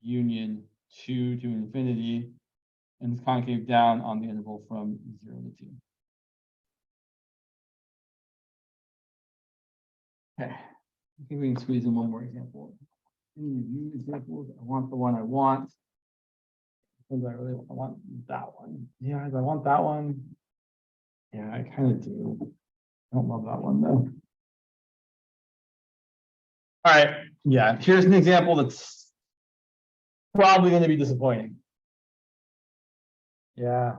union 2 to infinity, and it's concave down on the interval from 0 to 2. Okay, I think we can squeeze in one more example. Any review examples? I want the one I want. I want that one. Yeah, I want that one. Yeah, I kind of do. I don't love that one though. All right, yeah, here's an example that's probably going to be disappointing. Yeah,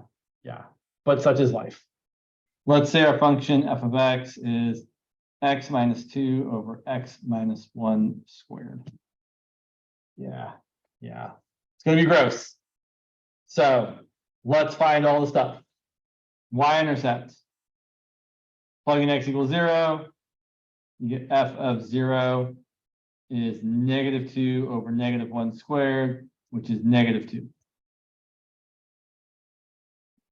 but such is life. Let's say our function f of x is x minus 2 over x minus 1 squared. Yeah, it's going to be gross. So let's find all the stuff. Y-intercept. Plug in x equals 0. You get f of 0 is negative 2 over negative 1 squared, which is negative 2.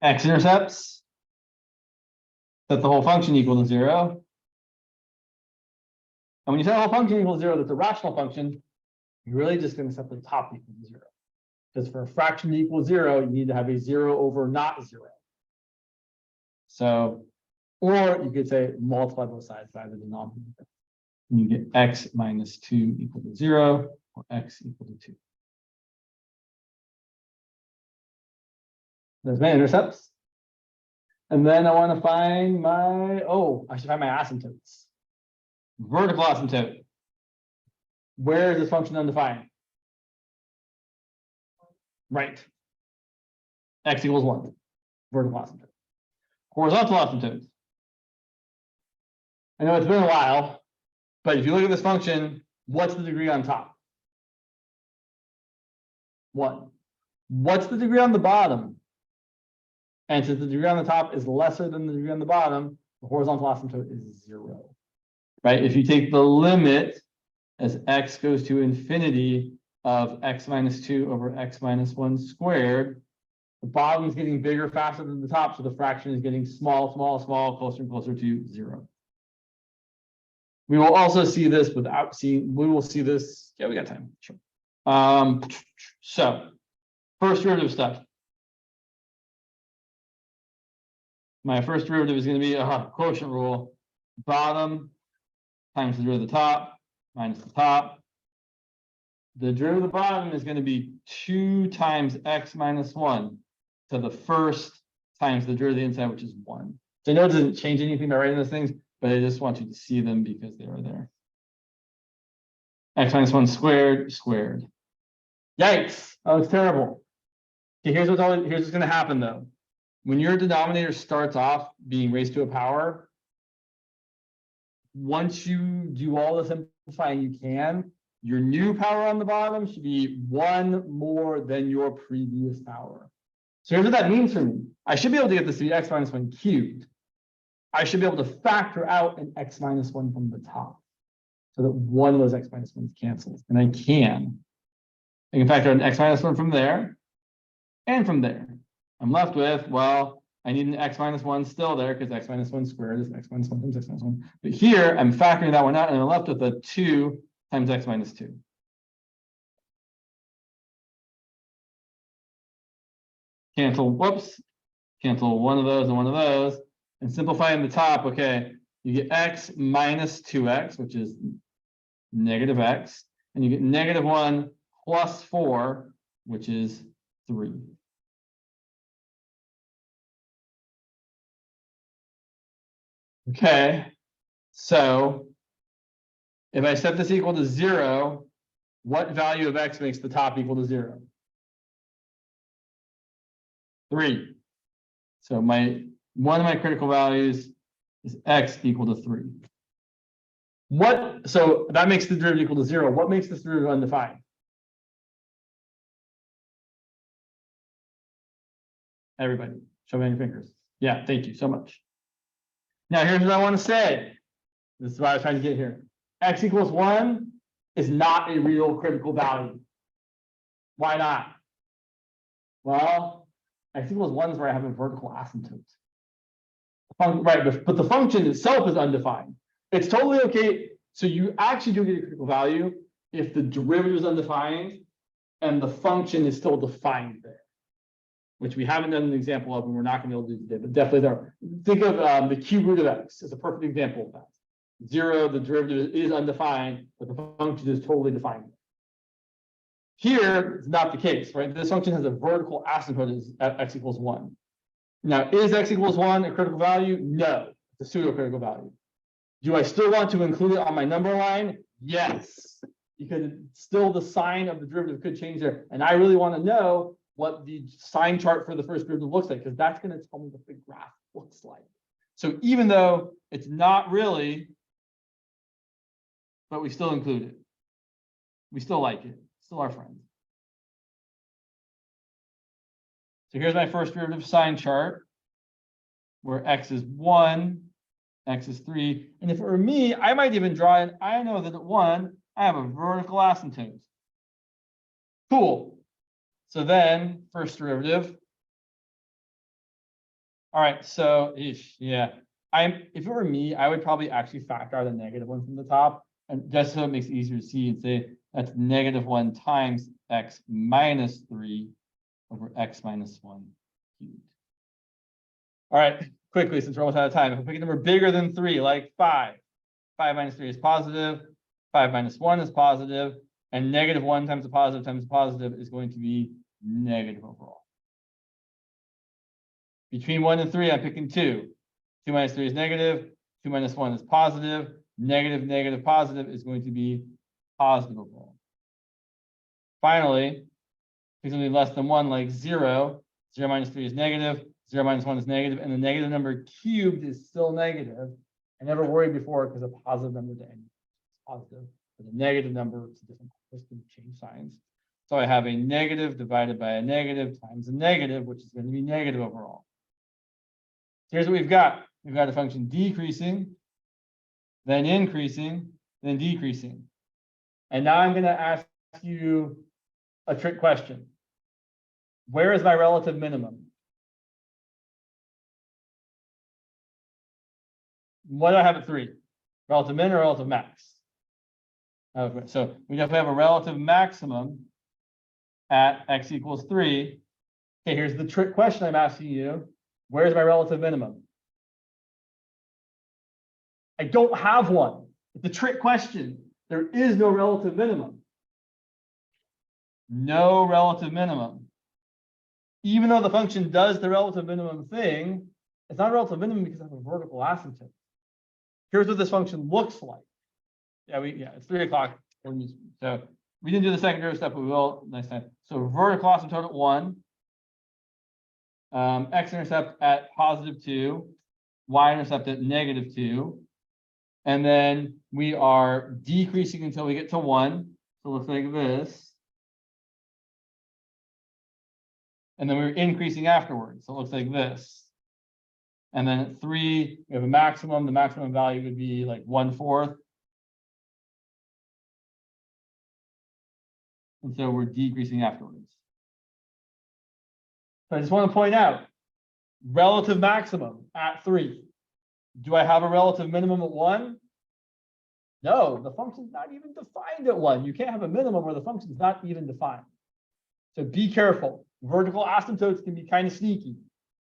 X-intercepts. Set the whole function equal to 0. And when you set the whole function equal to 0, that's a rational function. You're really just going to set the top equal to 0. Because for a fraction to equal 0, you need to have a 0 over not 0. So, or you could say multiply both sides by the denominator. And you get x minus 2 equal to 0, or x equal to 2. There's my intercepts. And then I want to find my, I should find my asymptotes. Vertical asymptote. Where is this function undefined? Right. X equals 1. Vertical asymptote. Horizontal asymptote. I know it's been a while, but if you look at this function, what's the degree on top? 1. What's the degree on the bottom? And since the degree on the top is lesser than the degree on the bottom, the horizontal asymptote is 0. Right? If you take the limit as x goes to infinity of x minus 2 over x minus 1 squared, the bottom is getting bigger faster than the top, so the fraction is getting small, closer and closer to 0. We will also see this without seeing, we will see this. Yeah, we got time. Sure. So first derivative stuff. My first derivative is going to be a quotient rule. Bottom times the derivative of the top minus the top. The derivative of the bottom is going to be 2 times x minus 1 to the first times the derivative of the inside, which is 1. So I know it doesn't change anything by writing those things, but I just want you to see them because they are there. X minus 1 squared, squared. Yikes. Oh, it's terrible. Okay, here's what's going to happen though. When your denominator starts off being raised to a power, once you do all the simplifying you can, your new power on the bottom should be 1 more than your previous power. So here's what that means for me. I should be able to get this to be x minus 1 cubed. I should be able to factor out an x minus 1 from the top so that one of those x minus 1s cancels. And I can. I can factor out an x minus 1 from there and from there. I'm left with, well, I need an x minus 1 still there because x minus 1 squared is x minus 1 times x minus 1. But here, I'm factoring that one out, and I'm left with a 2 times x minus 2. Cancel, whoops, cancel one of those and one of those. And simplifying the top, okay, you get x minus 2x, which is negative x. And you get negative 1 plus 4, which is 3. Okay, so if I set this equal to 0, what value of x makes the top equal to 0? 3. So one of my critical values is x equal to 3. So that makes the derivative equal to 0. What makes this derivative undefined? Everybody, show me your fingers. Yeah, thank you so much. Now, here's what I want to say. This is what I was trying to get here. X equals 1 is not a real critical value. Why not? Well, x equals 1 is where I have a vertical asymptote. Right, but the function itself is undefined. It's totally okay. So you actually do get a critical value if the derivative is undefined and the function is still defined there, which we haven't done an example of and we're not going to be able to do today, but definitely there. Think of the cube root of x as a perfect example of that. 0, the derivative is undefined, but the function is totally defined. Here, it's not the case, right? This function has a vertical asymptote at x equals 1. Now, is x equals 1 a critical value? No, it's a pseudo-critical value. Do I still want to include it on my number line? Yes, because still the sign of the derivative could change there. And I really want to know what the sign chart for the first derivative looks like, because that's going to tell me what the graph looks like. So even though it's not really, but we still include it. We still like it. Still our friend. So here's my first derivative sign chart, where x is 1, x is 3. And if it were me, I might even draw it. I know that at 1, I have a vertical asymptote. Cool. So then, first derivative. All right, so yeah. If it were me, I would probably actually factor out a negative 1 from the top. And just so it makes it easier to see and say that's negative 1 times x minus 3 over x minus 1 cubed. All right, quickly, since we're almost out of time. If I pick a number bigger than 3, like 5, 5 minus 3 is positive, 5 minus 1 is positive, and negative 1 times a positive is going to be negative overall. Between 1 and 3, I'm picking 2. 2 minus 3 is negative, 2 minus 1 is positive, negative, negative, positive is going to be positive overall. Finally, pick something less than 1, like 0. 0 minus 3 is negative, 0 minus 1 is negative, and the negative number cubed is still negative. I never worried before because a positive number to n is positive, but a negative number is a different. It's going to change signs. So I have a negative divided by a negative times a negative, which is going to be negative overall. Here's what we've got. We've got a function decreasing, then increasing, then decreasing. And now I'm going to ask you a trick question. Where is my relative minimum? What do I have at 3? Relative min or relative max? Okay, so we definitely have a relative maximum at x equals 3. Okay, here's the trick question I'm asking you. Where's my relative minimum? I don't have one. It's a trick question. There is no relative minimum. No relative minimum. Even though the function does the relative minimum thing, it's not a relative minimum because I have a vertical asymptote. here's what this function looks like. It's 3 o'clock. So we didn't do the second derivative step, but we will next time. So vertical asymptote at 1, x-intercept at +2, y-intercept at -2, and then we are decreasing until we get to 1. So it looks like this. And then we're increasing afterwards. So it looks like this. And then at 3, we have a maximum. The maximum value would be like 1/4. And so we're decreasing afterwards. So I just want to point out, relative maximum at 3. Do I have a relative minimum at 1? No, the function's not even defined at 1. You can't have a minimum where the function's not even defined. So be careful. Vertical asymptotes can be kind of sneaky,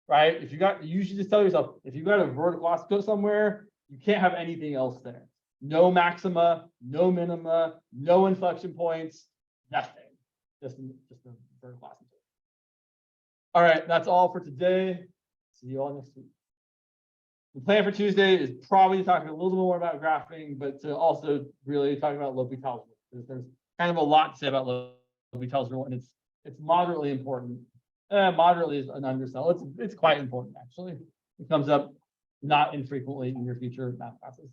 right? You should just tell yourself, if you got a vertical asymptote somewhere, you can't have anything else there. No maxima, no minima, no inflection points, nothing. Just a vertical asymptote. All right, that's all for today. See you all next week. The plan for Tuesday is probably talking a little bit more about graphing, but to also really talk about L'Hopital's rule. There's kind of a lot to say about L'Hopital's rule, and it's moderately important. Moderately is an undersell. It's quite important, actually. It comes up not infrequently in your future math classes.